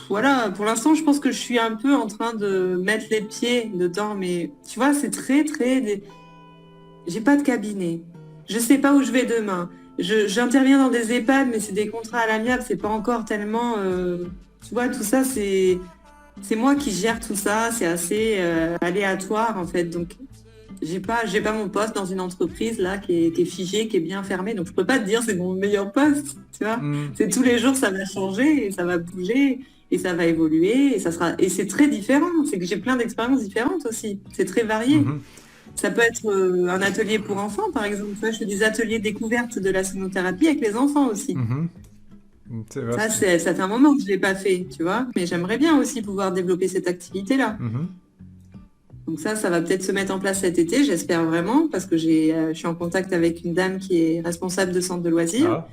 Voilà, pour l'instant, je pense que je suis un peu en train de mettre les pieds dedans, mais tu vois, c'est très. J'ai pas de cabinet. Je sais pas où je vais demain. J'interviens dans des EHPAD, mais c'est des contrats à l'amiable, c'est pas encore tellement. Tu vois, tout ça, c'est moi qui gère tout ça, c'est assez aléatoire en fait. Donc, j'ai pas mon poste dans une entreprise là qui est figé, qui est bien fermé. Donc, je peux pas te dire c'est mon meilleur poste, tu vois. mhm, C'est tous les jours, ça va changer et ça va bouger et ça va évoluer et ça sera. Et c'est très différent. C'est que j'ai plein d'expériences différentes aussi. C'est très varié. mhm, Ça peut être un atelier pour enfants, par exemple. Tu vois, je fais des ateliers découvertes de la sonothérapie avec les enfants aussi. mhm. C'est vrai, Ça fait un moment que je l'ai pas fait, tu vois. Mais j'aimerais bien aussi pouvoir développer cette activité-là. mhm. Donc ça va peut-être se mettre en place cet été, j'espère vraiment, parce que je suis en contact avec une dame qui est responsable de centre de loisirs, Ah,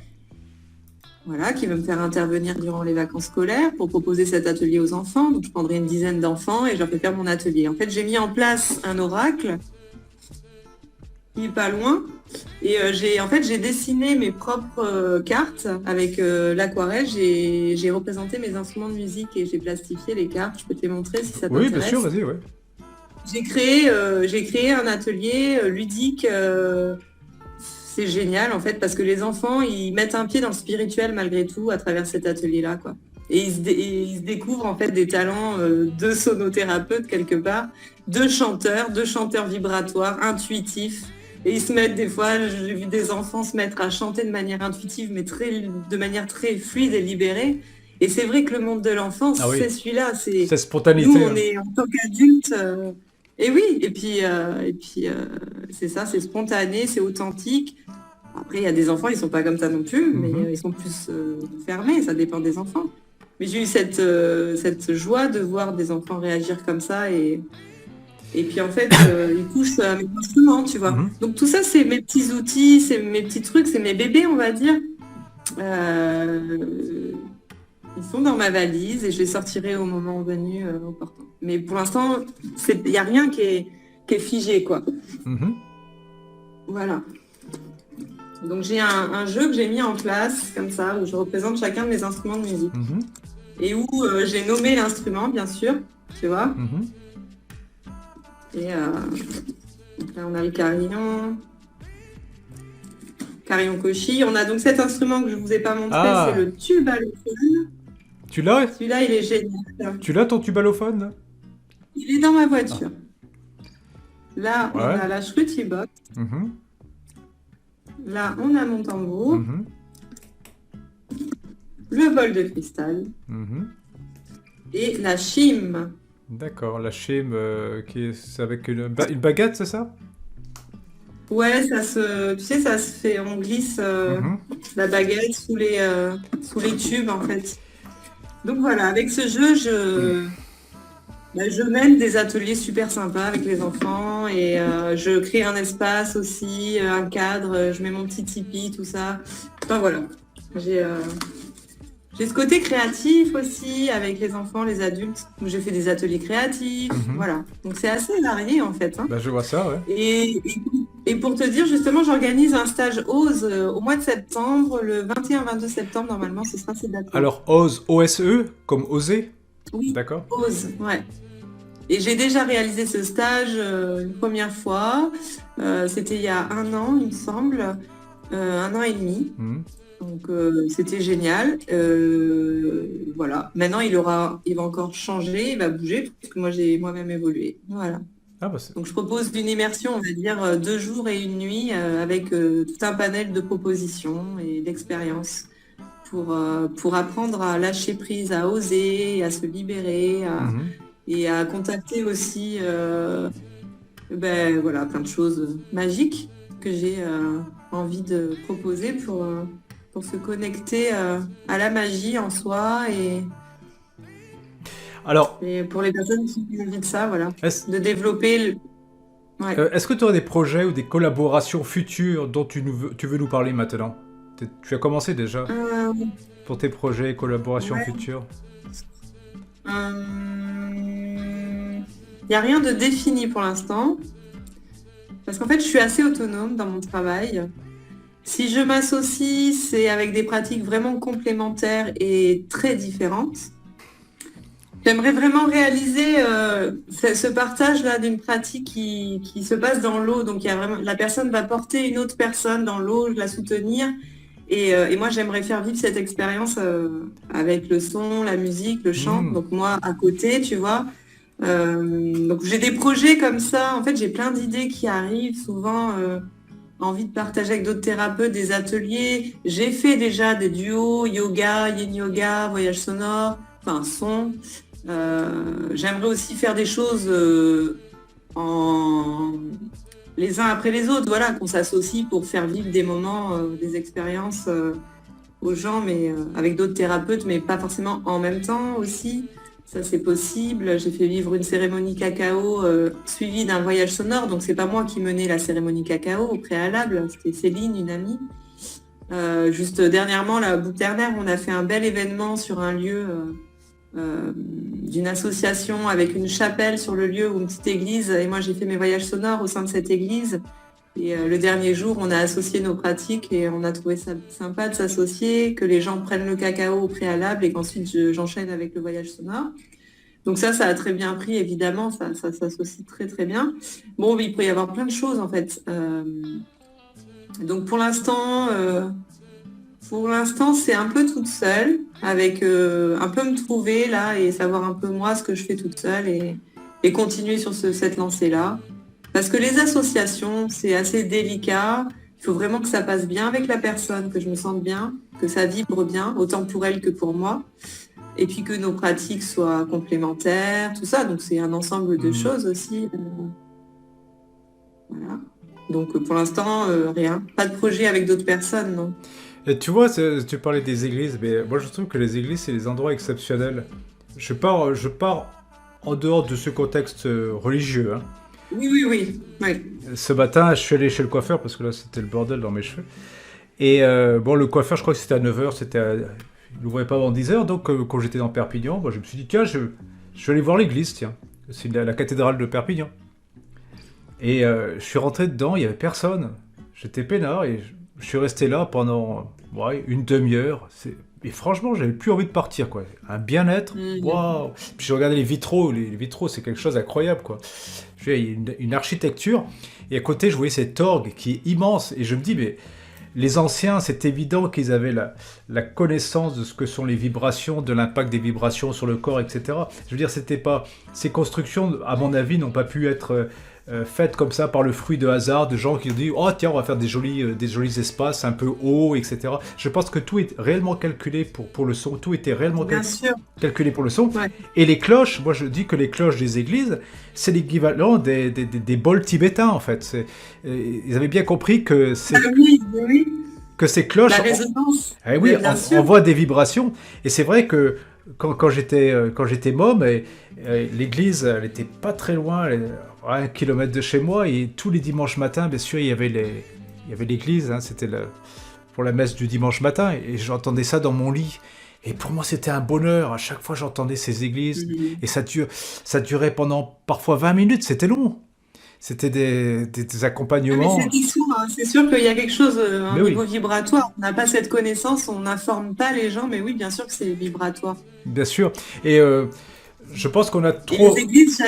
voilà, qui veut me faire intervenir durant les vacances scolaires pour proposer cet atelier aux enfants. Donc je prendrai une dizaine d'enfants et je leur fais faire mon atelier. En fait, j'ai mis en place un oracle qui est pas loin. Et j'ai dessiné mes propres cartes avec l'aquarelle. J'ai représenté mes instruments de musique et j'ai plastifié les cartes. Je peux te les montrer si ça oui, bien sûr, t'intéresse. vas-y, ouais. J'ai créé un atelier ludique. C'est génial en fait parce que les enfants ils mettent un pied dans le spirituel malgré tout à travers cet atelier-là quoi. Et ils se découvrent en fait des talents de sonothérapeutes quelque part, de chanteurs vibratoires, intuitifs. Et ils se mettent des fois, j'ai vu des enfants se mettre à chanter de manière intuitive mais de manière très fluide et libérée. Et c'est vrai que le monde de l'enfance, Ah oui, c'est celui-là. cette Nous, spontanéité, on hein. est en tant qu'adultes. Et oui, c'est ça, c'est spontané, c'est authentique. Après, il y a des enfants, ils sont pas comme ça non plus, mais Mhm, ils sont plus fermés, ça dépend des enfants. Mais j'ai eu cette joie de voir des enfants réagir comme ça et puis en fait, ils touchent à mes instruments, tu vois. mhm. Donc tout ça, c'est mes petits outils, c'est mes petits trucs, c'est mes bébés, on va dire. Euh, Ils sont dans ma valise et je les sortirai au moment venu opportun. Mais pour l'instant, il n'y a rien qui est figé, quoi. Mhm, Voilà. Donc j'ai un jeu que j'ai mis en place, comme ça, où je représente chacun de mes instruments de musique. mhm, Et où j'ai nommé l'instrument, bien sûr, tu vois. mhm. Et donc là, on a le carillon. Carillon Cauchy. On a donc cet instrument que je ne vous ai pas montré, c'est Ah, le tube allophone. tu l'as? Celui-là, il est génial. Tu l'as ton tubalophone, là? Il est dans ma Ah, voiture. Là, on ouais. a la Shruti Box. Mhm, Là, on a mon tambour, mhm, le bol de cristal mhm. et la chime. D'accord, la chime, c'est avec une baguette, c'est ça? Ouais, tu sais, ça se fait, on glisse Mhm, la baguette sous les tubes en fait. Donc voilà, avec ce jeu, je mène des ateliers super sympas avec les enfants et je crée un espace aussi, un cadre, je mets mon petit tipi, tout ça. Enfin voilà, j'ai ce côté créatif aussi avec les enfants, les adultes, où j'ai fait des ateliers créatifs, mhm. voilà. Donc c'est assez varié en fait, hein. Bah, je vois ça, ouais. Et pour te dire, justement, j'organise un stage OSE au mois de septembre, le 21-22 septembre, normalement, ce sera ces dates-là. Alors, ose, O-S-E, comme oser, Oui, d'accord? OSE, ouais. Et j'ai déjà réalisé ce stage une première fois. C'était il y a un an, il me semble, 1 an et demi. Mhm. Donc c'était génial. Voilà. Maintenant, il va encore changer, il va bouger, parce que moi j'ai moi-même évolué. Voilà. Ah, bah, c'est... Donc je propose une immersion, on va dire 2 jours et une nuit, avec tout un panel de propositions et d'expériences pour apprendre à lâcher prise, à oser, à se libérer, Mhm. et à contacter aussi voilà, plein de choses magiques que j'ai envie de proposer pour se connecter à la magie en soi Alors, Et pour les personnes qui ont envie de ça, voilà, est-ce de développer ouais. est-ce que tu aurais des projets ou des collaborations futures dont tu veux nous parler maintenant? Tu as commencé déjà Euh, pour tes projets et collaborations ouais. futures? Il n'y a rien de défini pour l'instant, parce qu'en fait, je suis assez autonome dans mon travail. Si je m'associe, c'est avec des pratiques vraiment complémentaires et très différentes. J'aimerais vraiment réaliser ce partage-là d'une pratique qui se passe dans l'eau. Donc, il y a vraiment, la personne va porter une autre personne dans l'eau, la soutenir. Et moi, j'aimerais faire vivre cette expérience avec le son, la musique, le chant. Hmm. Donc, moi, à côté, tu vois. Donc, j'ai des projets comme ça. En fait, j'ai plein d'idées qui arrivent souvent. Envie de partager avec d'autres thérapeutes des ateliers. J'ai fait déjà des duos, yoga, yin yoga, voyage sonore, enfin son. J'aimerais aussi faire des choses en les uns après les autres, voilà, qu'on s'associe pour faire vivre des moments, des expériences aux gens, mais avec d'autres thérapeutes, mais pas forcément en même temps aussi. Ça, c'est possible. J'ai fait vivre une cérémonie cacao suivie d'un voyage sonore. Donc, c'est pas moi qui menais la cérémonie cacao au préalable. C'était Céline, une amie. Juste dernièrement, là, à Bouternaire, on a fait un bel événement sur un lieu d'une association avec une chapelle sur le lieu ou une petite église. Et moi, j'ai fait mes voyages sonores au sein de cette église. Et le dernier jour, on a associé nos pratiques et on a trouvé ça sympa de s'associer, que les gens prennent le cacao au préalable et qu'ensuite j'enchaîne avec le voyage sonore. Donc ça a très bien pris, évidemment, ça s'associe très très bien. Bon, il peut y avoir plein de choses en fait. Donc pour l'instant, c'est un peu toute seule, avec un peu me trouver là et savoir un peu moi ce que je fais toute seule et continuer sur cette lancée-là. Parce que les associations, c'est assez délicat. Il faut vraiment que ça passe bien avec la personne, que je me sente bien, que ça vibre bien, autant pour elle que pour moi. Et puis que nos pratiques soient complémentaires, tout ça. Donc c'est un ensemble de choses aussi. Voilà. Donc pour l'instant, rien. Pas de projet avec d'autres personnes, non. Et tu vois, tu parlais des églises, mais moi je trouve que les églises, c'est des endroits exceptionnels. Je pars en dehors de ce contexte religieux, hein. Oui. Ce matin, je suis allé chez le coiffeur parce que là, c'était le bordel dans mes cheveux. Et bon, le coiffeur, je crois que c'était à 9h, il n'ouvrait pas avant 10h. Donc, quand j'étais dans Perpignan, moi, je me suis dit, tiens, je vais aller voir l'église, tiens. C'est la cathédrale de Perpignan. Et je suis rentré dedans, il n'y avait personne. J'étais peinard et je suis resté là pendant une demi-heure. Et franchement, j'avais plus envie de partir, quoi. Un bien-être, waouh. Puis je regardais les vitraux. Les vitraux, c'est quelque chose d'incroyable, quoi. Il y a une architecture. Et à côté, je voyais cet orgue qui est immense. Et je me dis, mais les anciens, c'est évident qu'ils avaient la connaissance de ce que sont les vibrations, de l'impact des vibrations sur le corps, etc. Je veux dire, c'était pas... Ces constructions, à mon avis, n'ont pas pu être faites comme ça par le fruit de hasard, de gens qui ont dit « Oh tiens, on va faire des jolis espaces un peu hauts, etc. » Je pense que tout est réellement calculé pour le son. Tout était réellement calculé pour le son. Ouais. Et les cloches, moi je dis que les cloches des églises, c'est l'équivalent des bols tibétains, en fait. Ils avaient bien compris que c'est... oui. Que ces cloches... La résonance. Oui, envoient des vibrations. Et c'est vrai que quand j'étais môme, l'église, elle n'était pas très loin, à 1 kilomètre de chez moi, et tous les dimanches matins, bien sûr, il y avait l'église, hein, c'était pour la messe du dimanche matin, et j'entendais ça dans mon lit. Et pour moi, c'était un bonheur. À chaque fois, j'entendais ces églises, et ça durait pendant parfois 20 minutes, c'était long. C'était des accompagnements. Mais c'est sûr qu'il y a quelque chose, un niveau vibratoire. On n'a pas cette connaissance, on n'informe pas les gens, mais oui, bien sûr que c'est vibratoire. Bien sûr. Et je pense qu'on a trop... Et les églises,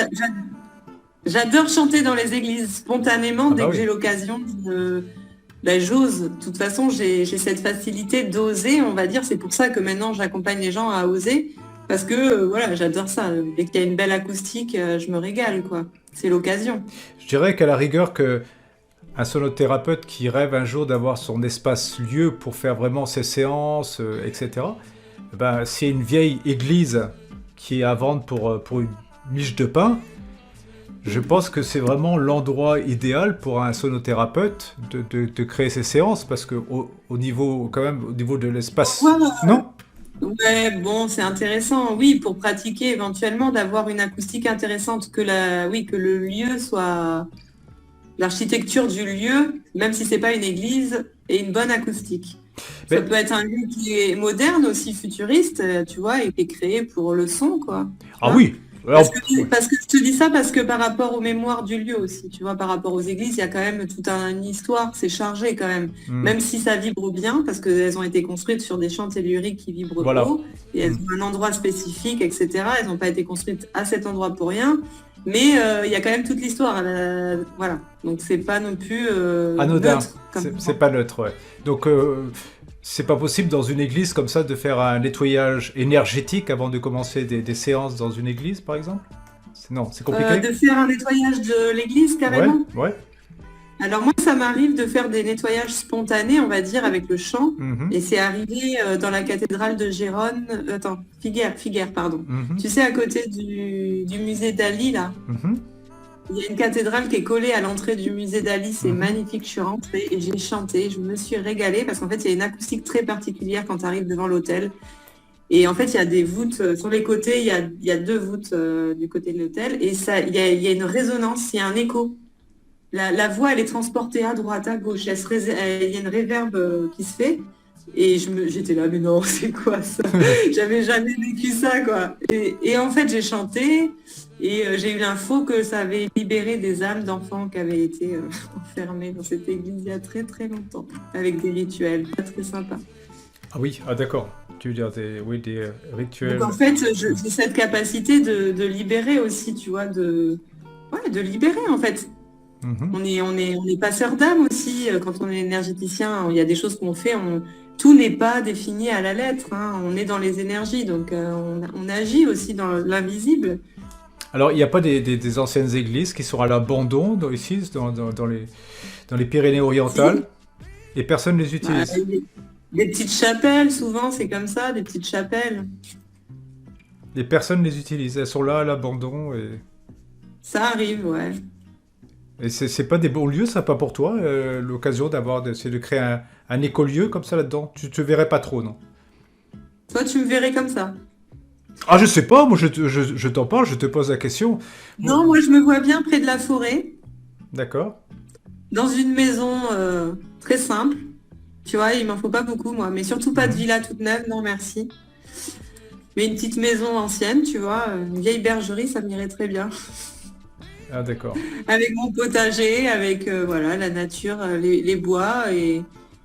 j'adore chanter dans les églises spontanément dès que j'ai l'occasion. J'ose. De toute façon, j'ai cette facilité d'oser, on va dire. C'est pour ça que maintenant, j'accompagne les gens à oser. Parce que, j'adore ça. Dès qu'il y a une belle acoustique, je me régale, quoi. C'est l'occasion. Je dirais qu'à la rigueur, un sonothérapeute qui rêve un jour d'avoir son espace-lieu pour faire vraiment ses séances, etc., s'il y a une vieille église qui est à vendre pour une miche de pain, je pense que c'est vraiment l'endroit idéal pour un sonothérapeute de créer ses séances, parce que au niveau de l'espace... Non ? Ouais, bon, c'est intéressant, oui, pour pratiquer éventuellement d'avoir une acoustique intéressante, oui, que le lieu soit, l'architecture du lieu, même si c'est pas une église, et une bonne acoustique. Ça Mais, peut être un lieu qui est moderne aussi, futuriste, tu vois, et qui est créé pour le son, quoi. Tu ah vois? oui, alors, oui. Parce que je te dis ça parce que par rapport aux mémoires du lieu aussi, tu vois, par rapport aux églises, il y a quand même toute une histoire, c'est chargé quand même. Hmm, Même si ça vibre bien, parce qu'elles ont été construites sur des chants telluriques qui vibrent voilà. haut, et elles Hmm. ont un endroit spécifique, etc. Elles n'ont pas été construites à cet endroit pour rien, mais il y a quand même toute l'histoire. Voilà. Donc c'est pas non plus Anodin, neutre comme c'est ça. pas neutre, ouais. Donc, c'est pas possible dans une église comme ça de faire un nettoyage énergétique avant de commencer des séances dans une église, par exemple? Non, c'est compliqué? De faire un nettoyage de l'église Ouais, carrément. ouais. Alors moi, ça m'arrive de faire des nettoyages spontanés, on va dire, avec le chant. Mhm, Et c'est arrivé dans la cathédrale de Gérone, attends, Figueres, pardon. mhm, Tu sais, à côté du musée d'Ali, là, mhm, il y a une cathédrale qui est collée à l'entrée du musée d'Ali. C'est mhm. magnifique, je suis rentrée et j'ai chanté. Je me suis régalée parce qu'en fait, il y a une acoustique très particulière quand tu arrives devant l'hôtel. Et en fait, il y a des voûtes sur les côtés, il y a deux voûtes du côté de l'hôtel. Et ça, il y a une résonance, il y a un écho. La voix, elle est transportée à droite, à gauche. Il y a une réverb qui se fait. Et j'étais là, mais non, c'est quoi ça? J'avais jamais vécu ça, quoi. Et en fait, j'ai chanté et j'ai eu l'info que ça avait libéré des âmes d'enfants qui avaient été enfermés dans cette église il y a très très longtemps, avec des rituels, pas très sympa. Ah oui, ah d'accord. Tu veux dire oui, des Donc en rituels. fait, j'ai cette capacité de libérer aussi, tu vois, ouais, de libérer en fait. Mhm. On est passeur d'âme aussi quand on est énergéticien. Il y a des choses qu'on fait. Tout n'est pas défini à la lettre, hein. On est dans les énergies, donc on agit aussi dans l'invisible. Alors, il n'y a pas des anciennes églises qui sont à l'abandon ici, dans les Pyrénées-Orientales, Si, et personne ne les bah, utilise. des petites chapelles, souvent c'est comme ça, des petites chapelles. Et personne ne les utilise. Elles sont là à l'abandon. Ça arrive, ouais. Et c'est pas des bons lieux, ça, pas pour toi, l'occasion d'essayer de créer un écolieu comme ça là-dedans. Tu te verrais pas trop, non? Toi, tu me verrais comme ça. Ah, je sais pas, moi je t'en parle, je te pose la question. Moi- Non, moi je me vois bien près de la forêt, D'accord. dans une maison très simple. Tu vois, il m'en faut pas beaucoup, moi, mais surtout pas de Mhm. villa toute neuve, non merci. Mais une petite maison ancienne, tu vois, une vieille bergerie, ça m'irait très bien. Ah, d'accord. Avec mon potager, avec voilà, la nature, les bois,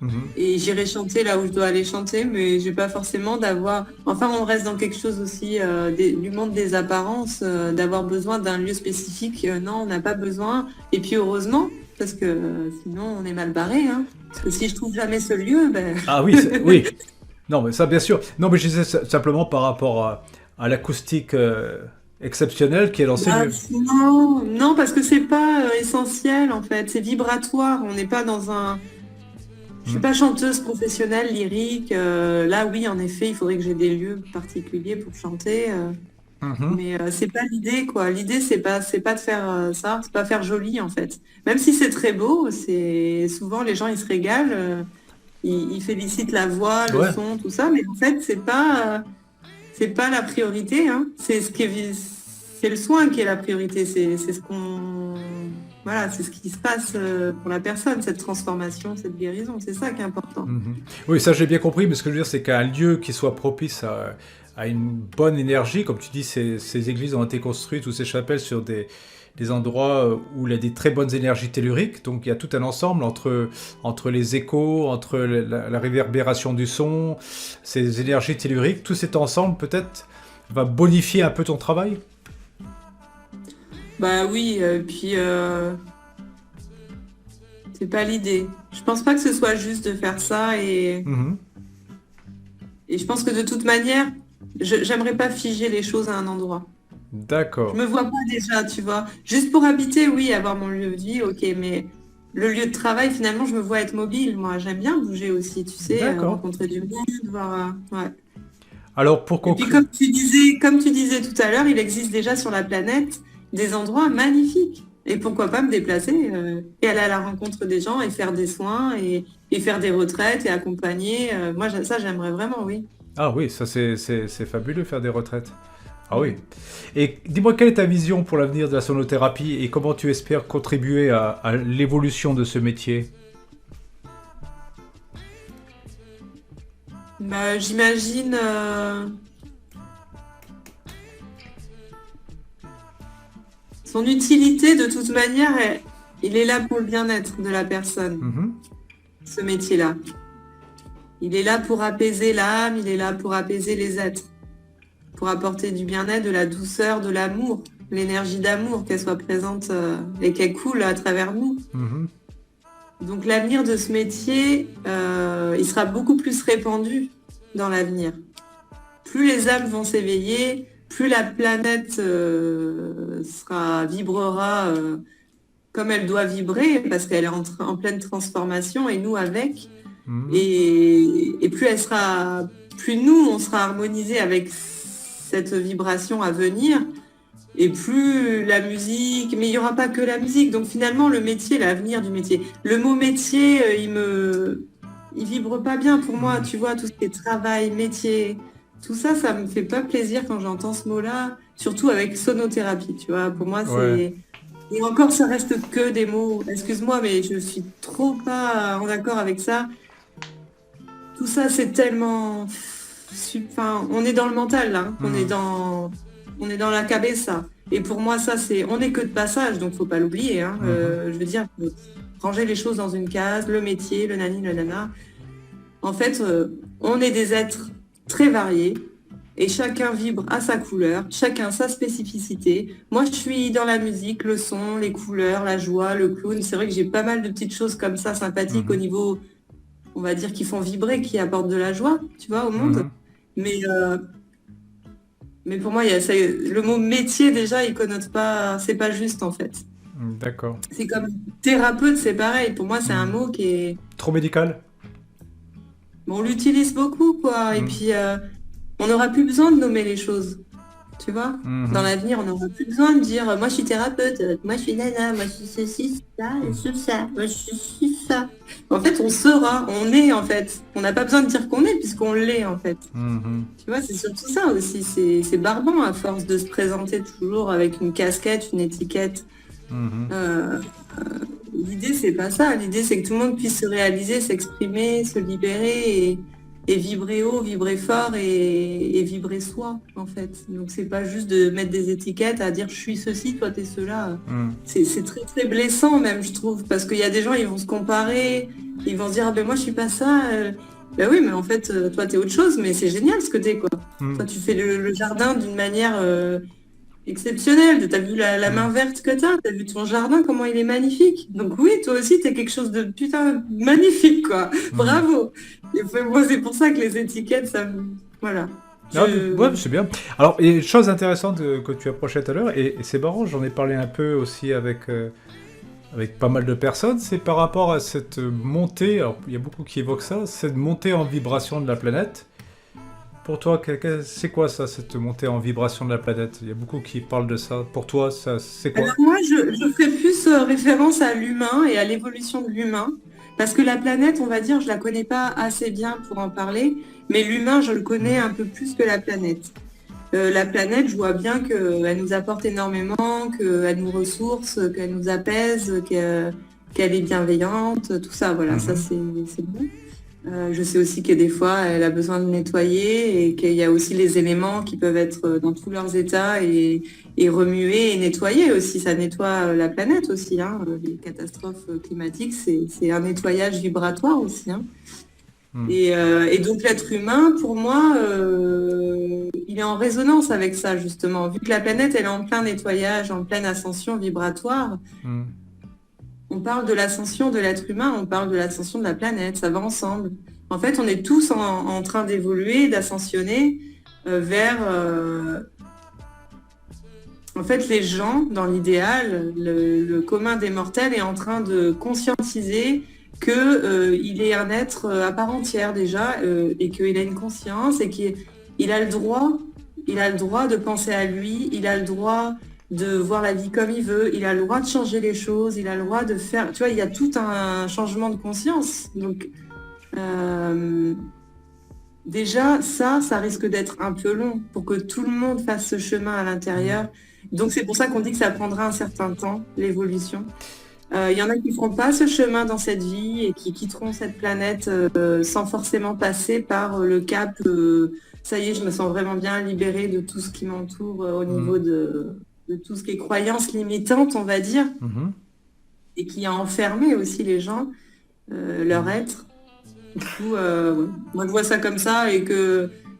Mhm. et j'irai chanter là où je dois aller chanter, mais j'ai pas forcément d'avoir. Enfin, on reste dans quelque chose aussi du monde des apparences, d'avoir besoin d'un lieu spécifique. Non, on n'a pas besoin. Et puis heureusement, parce que sinon on est mal barré, hein. Parce que si je trouve jamais ce lieu, ben. Ah oui, oui. Non, mais ça, bien sûr. Non, mais je disais simplement par rapport à l'acoustique exceptionnelle qui est dans ces Bah, lieux. non, non, parce que c'est pas essentiel en fait, c'est vibratoire. On n'est pas dans un. Je suis Mhm. pas chanteuse professionnelle, lyrique. Là, oui, en effet, il faudrait que j'ai des lieux particuliers pour chanter. Mhm. Mais c'est pas l'idée, quoi. L'idée, c'est pas de faire ça, c'est pas faire joli, en fait. Même si c'est très beau, c'est souvent les gens ils se régalent, ils félicitent la voix, le Ouais. son, tout ça, mais en fait, c'est pas la priorité, hein. C'est le soin qui est la priorité. C'est ce qu'on, voilà, c'est ce qui se passe pour la personne, cette transformation, cette guérison. C'est ça qui est important. Mhm. Oui, ça j'ai bien compris, mais ce que je veux dire, c'est qu'un lieu qui soit propice à une bonne énergie, comme tu dis, ces églises ont été construites ou ces chapelles sur des endroits où il y a des très bonnes énergies telluriques, donc il y a tout un ensemble entre les échos, entre la réverbération du son, ces énergies telluriques, tout cet ensemble peut-être va bonifier un peu ton travail. Bah oui, puis c'est pas l'idée. Je pense pas que ce soit juste de faire ça Mhm. et je pense que de toute manière, j'aimerais pas figer les choses à un endroit. Je D'accord, me vois pas déjà, tu vois. Juste pour habiter, oui, avoir mon lieu de vie, ok, mais le lieu de travail, finalement, je me vois être mobile. Moi, j'aime bien bouger aussi, tu sais, d'accord. rencontrer du monde, voir. Ouais. Alors pour Et puis, conclure, comme tu disais tout à l'heure, il existe déjà sur la planète des endroits magnifiques. Et pourquoi pas me déplacer et aller à la rencontre des gens et faire des soins et faire des retraites et accompagner. Moi, ça, j'aimerais vraiment, oui. Ah oui, ça c'est fabuleux faire des retraites. Ah oui. Mm. Et dis-moi, quelle est ta vision pour l'avenir de la sonothérapie et comment tu espères contribuer à l'évolution de ce métier? Bah, j'imagine son utilité de toute manière, il est là pour le bien-être de la personne, Mhm, ce métier-là. Il est là pour apaiser l'âme, il est là pour apaiser les êtres, pour apporter du bien-être, de la douceur, de l'amour, l'énergie d'amour, qu'elle soit présente et qu'elle coule à travers nous. mhm, Donc l'avenir de ce métier, il sera beaucoup plus répandu dans l'avenir. Plus les âmes vont s'éveiller, plus la planète vibrera comme elle doit vibrer, parce qu'elle est en pleine transformation, et nous avec. mhm, Et plus nous, on sera harmonisés avec cette vibration à venir, et plus la musique, mais il n'y aura pas que la musique. Donc finalement, le métier, l'avenir du métier. Le mot métier, il vibre pas bien pour moi. mhm. Tu vois, tout ce qui est travail, métier, tout ça, ça me fait pas plaisir quand j'entends ce mot-là, surtout avec sonothérapie. Tu vois, pour moi, Ouais. c'est et encore, ça reste que des mots. Excuse-moi, mais je suis trop pas en accord avec ça. Tout ça, c'est tellement. Enfin, on est dans le mental, là. Hein. Mhm, On est dans la cabeza. Et pour moi, ça, c'est. On n'est que de passage, donc faut pas l'oublier. Hein. mhm, Je veux dire, faut ranger les choses dans une case, le métier, le nani, le nana. En fait, on est des êtres très variés. Et chacun vibre à sa couleur, chacun sa spécificité. Moi, je suis dans la musique, le son, les couleurs, la joie, le clown. C'est vrai que j'ai pas mal de petites choses comme ça sympathiques au mhm, niveau, on va dire, qui font vibrer, qui apportent de la joie, tu vois, au monde. mhm. Mais, euh, mais pour moi, le mot métier, déjà, il connote pas, c'est pas juste, en fait. D'accord. C'est comme thérapeute, c'est pareil. Pour moi, c'est un Mhm. mot qui est, Trop médical? bon, on l'utilise beaucoup, quoi. Et Mhm, puis, on n'aura plus besoin de nommer les choses. Tu vois, dans mhm, l'avenir, on n'aura plus besoin de dire moi je suis thérapeute, moi je suis nana, moi je suis ceci, ça, et mhm, ça, moi je suis ça. En fait, on sera, on est en fait. On n'a pas besoin de dire qu'on est puisqu'on l'est en fait. mhm, Tu vois, c'est surtout ça aussi. C'est barbant à force de se présenter toujours avec une casquette, une étiquette. mhm, Euh, L'idée, c'est pas ça. L'idée, c'est que tout le monde puisse se réaliser, s'exprimer, se libérer et vibrer haut, vibrer fort et vibrer soi, en fait. Donc, c'est pas juste de mettre des étiquettes à dire je suis ceci, toi, t'es cela. mhm, C'est très, très blessant, même, je trouve, parce qu'il y a des gens, ils vont se comparer, ils vont se dire, ah ben moi, je suis pas ça. Ben oui, mais en fait, toi, t'es autre chose, mais c'est génial ce que t'es, quoi. Toi, mhm, tu fais le jardin d'une manière exceptionnel. T'as vu la main mhm, verte que t'as vu ton jardin, comment il est magnifique. Donc oui, toi aussi, t'es quelque chose de putain magnifique, quoi. mhm. Bravo. Et moi, c'est pour ça que les étiquettes, ça me... Voilà. Ah, ouais, Je... c'est bien. Alors, il y a une chose intéressante que tu approchais tout à l'heure, et c'est marrant, j'en ai parlé un peu aussi avec pas mal de personnes, c'est par rapport à cette montée, alors il y a beaucoup qui évoquent ça, cette montée en vibration de la planète. Pour toi, c'est quoi ça, cette montée en vibration de la planète? Il y a beaucoup qui parlent de ça. Pour toi, ça, c'est quoi? Alors moi, je ferais plus référence à l'humain et à l'évolution de l'humain. Parce que la planète, on va dire, je la connais pas assez bien pour en parler, mais l'humain, je le connais Mhm, un peu plus que la planète. La planète, je vois bien qu'elle nous apporte énormément, qu'elle nous ressource, qu'elle nous apaise, qu'elle est bienveillante, tout ça, voilà, ça mhm, c'est bon. Je sais aussi que des fois, elle a besoin de nettoyer et qu'il y a aussi les éléments qui peuvent être dans tous leurs états et remuer et nettoyer aussi. Ça nettoie la planète aussi. Hein. Les catastrophes climatiques, c'est un nettoyage vibratoire aussi. Hein. mhm, Et donc l'être humain, pour moi, il est en résonance avec ça, justement. Vu que la planète, elle est en plein nettoyage, en pleine ascension vibratoire, mhm, on parle de l'ascension de l'être humain, on parle de l'ascension de la planète, ça va ensemble. En fait, on est tous en train d'évoluer, d'ascensionner vers... en fait, les gens, dans l'idéal, le commun des mortels est en train de conscientiser que, il est un être à part entière déjà, et qu'il a une conscience et qu'il a le droit, il a le droit de penser à lui, il a le droit de voir la vie comme il veut, il a le droit de changer les choses, il a le droit de faire, tu vois, il y a tout un changement de conscience. Donc, euh, déjà, ça risque d'être un peu long pour que tout le monde fasse ce chemin à l'intérieur. Donc c'est pour ça qu'on dit que ça prendra un certain temps, l'évolution. Il y en a qui ne feront pas ce chemin dans cette vie et qui quitteront cette planète sans forcément passer par le cap. Ça y est, je me sens vraiment bien libérée de tout ce qui m'entoure au niveau de tout ce qui est croyances limitantes, on va dire, Mhm. et qui a enfermé aussi les gens, leur être. Du coup, ouais. Moi, je vois ça comme ça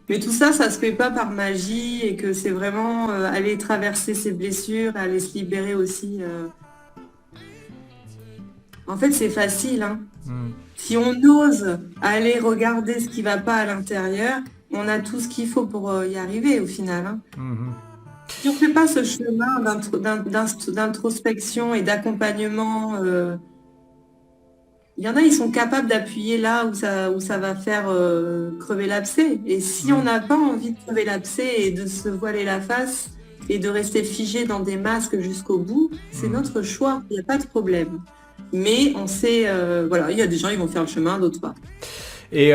mais tout ça, ça se fait pas par magie et que c'est vraiment aller traverser ses blessures, aller se libérer aussi. En fait, c'est facile, hein. Mhm. Si on ose aller regarder ce qui va pas à l'intérieur, on a tout ce qu'il faut pour y arriver au final, hein. Mhm. Si on fait pas ce chemin d'introspection et d'accompagnement, il y en a, ils sont capables d'appuyer là où ça va faire crever l'abcès. Et si on Mhm. n'a pas envie de crever l'abcès et de se voiler la face et de rester figé dans des masques jusqu'au bout, c'est Mhm. notre choix, il n'y a pas de problème. Mais on sait, voilà, il y a des gens, ils vont faire le chemin, d'autres pas. Et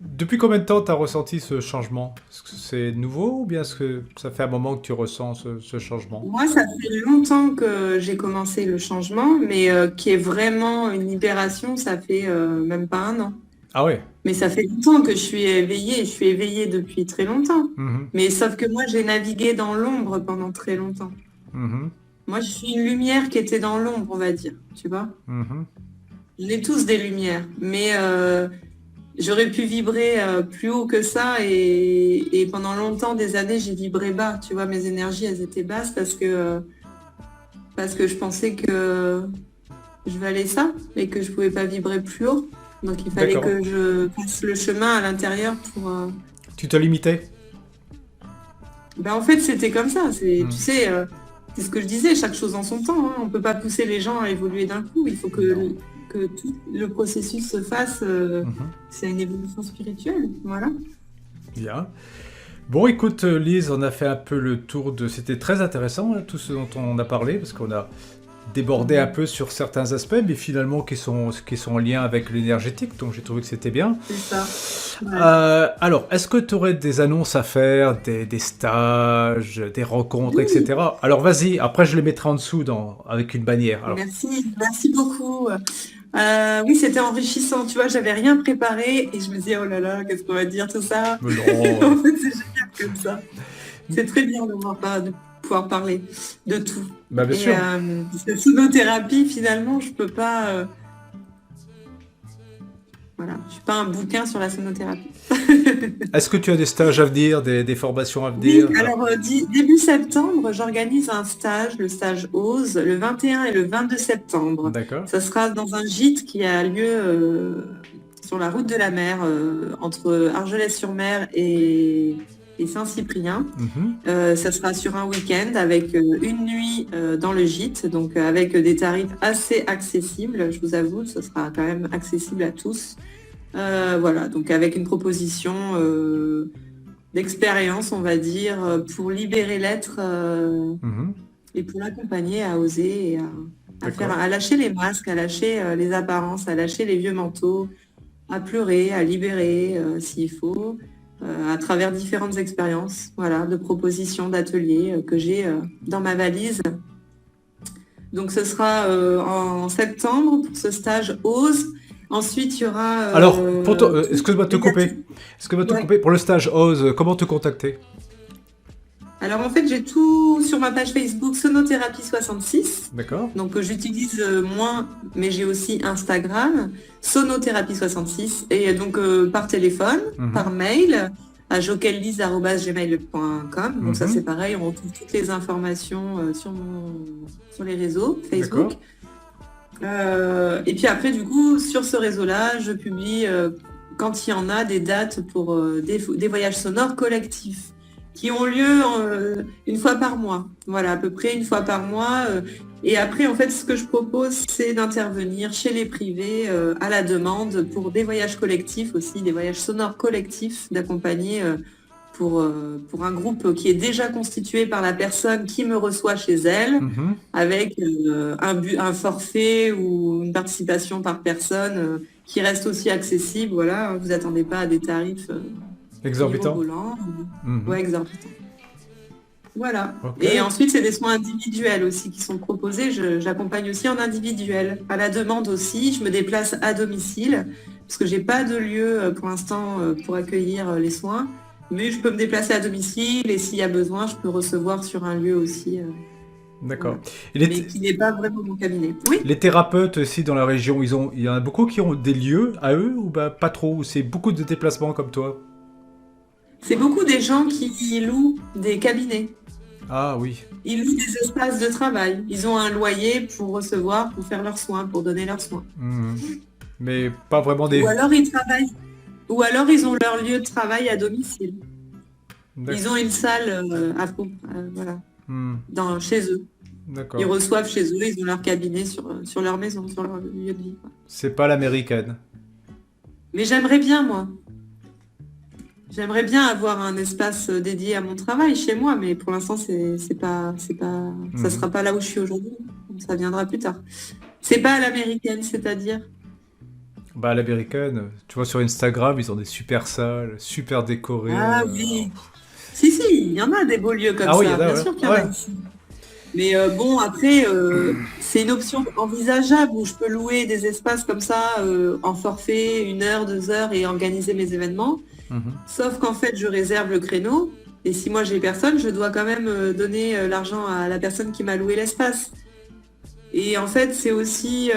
depuis combien de temps tu as ressenti ce changement? Est-ce que c'est nouveau ou bien est-ce que ça fait un moment que tu ressens ce changement? Moi, ça fait longtemps que j'ai commencé le changement, mais qui est vraiment une libération, ça fait même pas un an. Ah ouais. Mais ça fait longtemps que je suis éveillée depuis très longtemps. Mhm. Mais sauf que moi, j'ai navigué dans l'ombre pendant très longtemps. Mhm. Moi, je suis une lumière qui était dans l'ombre, on va dire, tu vois. Mhm. On est tous des lumières, mais j'aurais pu vibrer plus haut que ça et pendant longtemps, des années, j'ai vibré bas. Tu vois, mes énergies, elles étaient basses parce que je pensais que je valais ça et que je pouvais pas vibrer plus haut. Donc il fallait D'accord. que je fasse le chemin à l'intérieur pour... Tu te limitais? Ben, en fait, c'était comme ça. Tu Mhm. sais, c'est ce que je disais, chaque chose en son temps, hein. On peut pas pousser les gens à évoluer d'un coup. Il faut Non. que tout le processus se fasse. Mhm. C'est une évolution spirituelle. Voilà. Bien. Bon, écoute, Lise, on a fait un peu le tour de... C'était très intéressant, hein, tout ce dont on a parlé, parce qu'on a débordé un Mhm. peu sur certains aspects, mais finalement qui sont en lien avec l'énergétique, donc j'ai trouvé que c'était bien. C'est ça. Ouais. Alors, est-ce que tu aurais des annonces à faire, des stages, des rencontres, Oui, etc. Alors vas-y, après je les mettrai en dessous avec une bannière. Alors, merci beaucoup. Oui, c'était enrichissant. Tu vois, j'avais rien préparé et je me disais, oh là là, qu'est-ce qu'on va dire, tout ça. mais non, En fait, c'est génial comme ça. C'est très bien de pouvoir parler de tout. bah bien Et sûr. cette sonothérapie, finalement, je peux pas. Voilà, je suis pas un bouquin sur la sonothérapie. Est-ce que tu as des stages à venir, des formations à Oui, venir? Alors, alors début septembre, j'organise un stage, le stage OSE, le 21 et le 22 septembre. d'accord. Ça sera dans un gîte qui a lieu sur la route de la mer, entre Argelès-sur-Mer et Saint-Cyprien. Mhm, Ça sera sur un week-end avec une nuit dans le gîte, donc avec des tarifs assez accessibles, je vous avoue, ce sera quand même accessible à tous. Voilà, donc avec une proposition d'expérience, on va dire, pour libérer l'être mhm, et pour l'accompagner à oser et d'accord. à lâcher les masques, à lâcher les apparences, à lâcher les vieux manteaux, à pleurer, à libérer s'il faut, à travers différentes expériences, voilà, de propositions, d'ateliers que j'ai dans ma valise. Donc ce sera en septembre pour ce stage OSE. Ensuite, il y aura Alors, excuse-moi de te les couper. ateliers. Excuse-moi de te Ouais. couper. Pour le stage OSE, comment te contacter? Alors en fait, j'ai tout sur ma page Facebook Sonothérapie 66. D'accord. Donc j'utilise moins, mais j'ai aussi Instagram, Sonothérapie 66. Et donc par téléphone, Mhm, par mail, à jokellise@gmail.com. Donc ça mhm, c'est pareil, on retrouve toutes les informations sur les réseaux, Facebook. d'accord. Et puis après, du coup, sur ce réseau-là, je publie quand il y en a des dates pour des voyages sonores collectifs qui ont lieu une fois par mois. Voilà, à peu près une fois par mois. Et après, en fait, ce que je propose, c'est d'intervenir chez les privés à la demande pour des voyages collectifs aussi, des voyages sonores collectifs, d'accompagner pour un groupe qui est déjà constitué par la personne qui me reçoit chez elle, Mhm, avec un forfait ou une participation par personne qui reste aussi accessible. Voilà, vous attendez pas à des tarifs Exorbitant. mirobolants. Ouais, exorbitants. Voilà. Ok. Et ensuite, c'est des soins individuels aussi qui sont proposés. J'accompagne aussi en individuel. À la demande aussi, je me déplace à domicile parce que j'ai pas de lieu pour l'instant pour accueillir les soins. Mais je peux me déplacer à domicile et s'il y a besoin, je peux recevoir sur un lieu aussi. D'accord. Voilà. Et Mais qui n'est pas vraiment mon cabinet. Oui, les thérapeutes aussi dans la région, il y en a beaucoup qui ont des lieux à eux ou bah, pas trop, ou c'est beaucoup de déplacements comme toi? c'est beaucoup des gens qui louent des cabinets. Ah oui. Ils louent des espaces de travail. Ils ont un loyer pour recevoir, pour faire leurs soins, pour donner leurs soins. Mhm. Mais pas vraiment des... Ou alors ils travaillent. Ou alors ils ont leur lieu de travail à domicile. D'accord. Ils ont une salle voilà, chez eux. D'accord. Ils reçoivent chez eux, ils ont leur cabinet sur leur maison, sur leur lieu de vie. Quoi. C'est pas l'américaine. Mais j'aimerais bien, moi. J'aimerais bien avoir un espace dédié à mon travail chez moi, mais pour l'instant, ça sera pas là où je suis aujourd'hui. Ça viendra plus tard. C'est pas à l'américaine, c'est-à-dire. Bah, l'américaine, tu vois, sur Instagram, ils ont des super salles, super décorées. Ah oui. Si, il y en a des beaux lieux comme Ah ça, oui, il y en a, bien ouais. sûr qu'il y en a ici. Mais bon, après, c'est une option envisageable où je peux louer des espaces comme ça en forfait, 1 heure, 2 heures et organiser mes événements. Mhm. Sauf qu'en fait, je réserve le créneau. Et si moi j'ai personne, je dois quand même donner l'argent à la personne qui m'a loué l'espace. Et en fait, c'est aussi...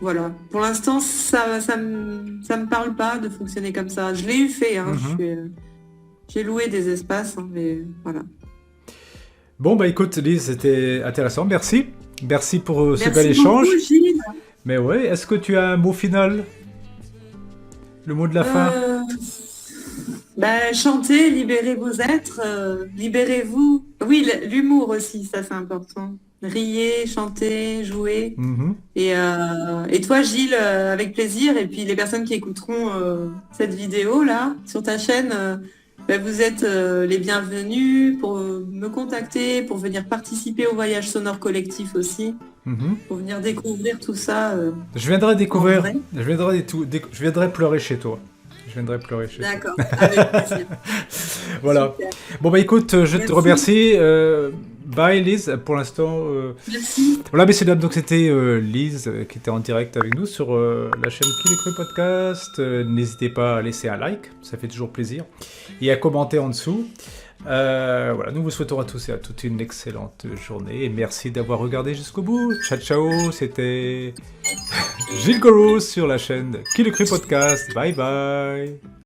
voilà. Pour l'instant, ça me parle pas de fonctionner comme ça. Je l'ai eu fait. Hein. J'ai loué des espaces, hein, mais voilà. Bon, bah écoute, Lise, c'était intéressant. Merci. Merci pour ce Merci bel échange. beaucoup, Gilles. Mais ouais, est-ce que tu as un mot final? Le mot de la fin? Chantez, libérez vos êtres, libérez-vous. Oui, l'humour aussi, ça c'est important. Riez, chantez, jouez. Et toi, Gilles, avec plaisir. Et puis les personnes qui écouteront cette vidéo là sur ta chaîne, vous êtes les bienvenus pour me contacter, pour venir participer au voyage sonore collectif aussi, pour venir découvrir tout ça. Je viendrai découvrir. En vrai. Je viendrai pleurer chez toi. Je viendrai pleurer chez toi. D'accord, avec plaisir. Voilà. Super. Bon bah écoute, je te Merci. remercie. Bye Lise, pour l'instant. Merci. Voilà, messieurs dames, donc c'était Lise qui était en direct avec nous sur la chaîne Qui le cru podcast. N'hésitez pas à laisser un like, ça fait toujours plaisir, et à commenter en dessous. Voilà, nous vous souhaitons à tous et à toutes une excellente journée et merci d'avoir regardé jusqu'au bout. Ciao ciao, c'était Gilles Goros sur la chaîne Qui le cru podcast. Bye bye.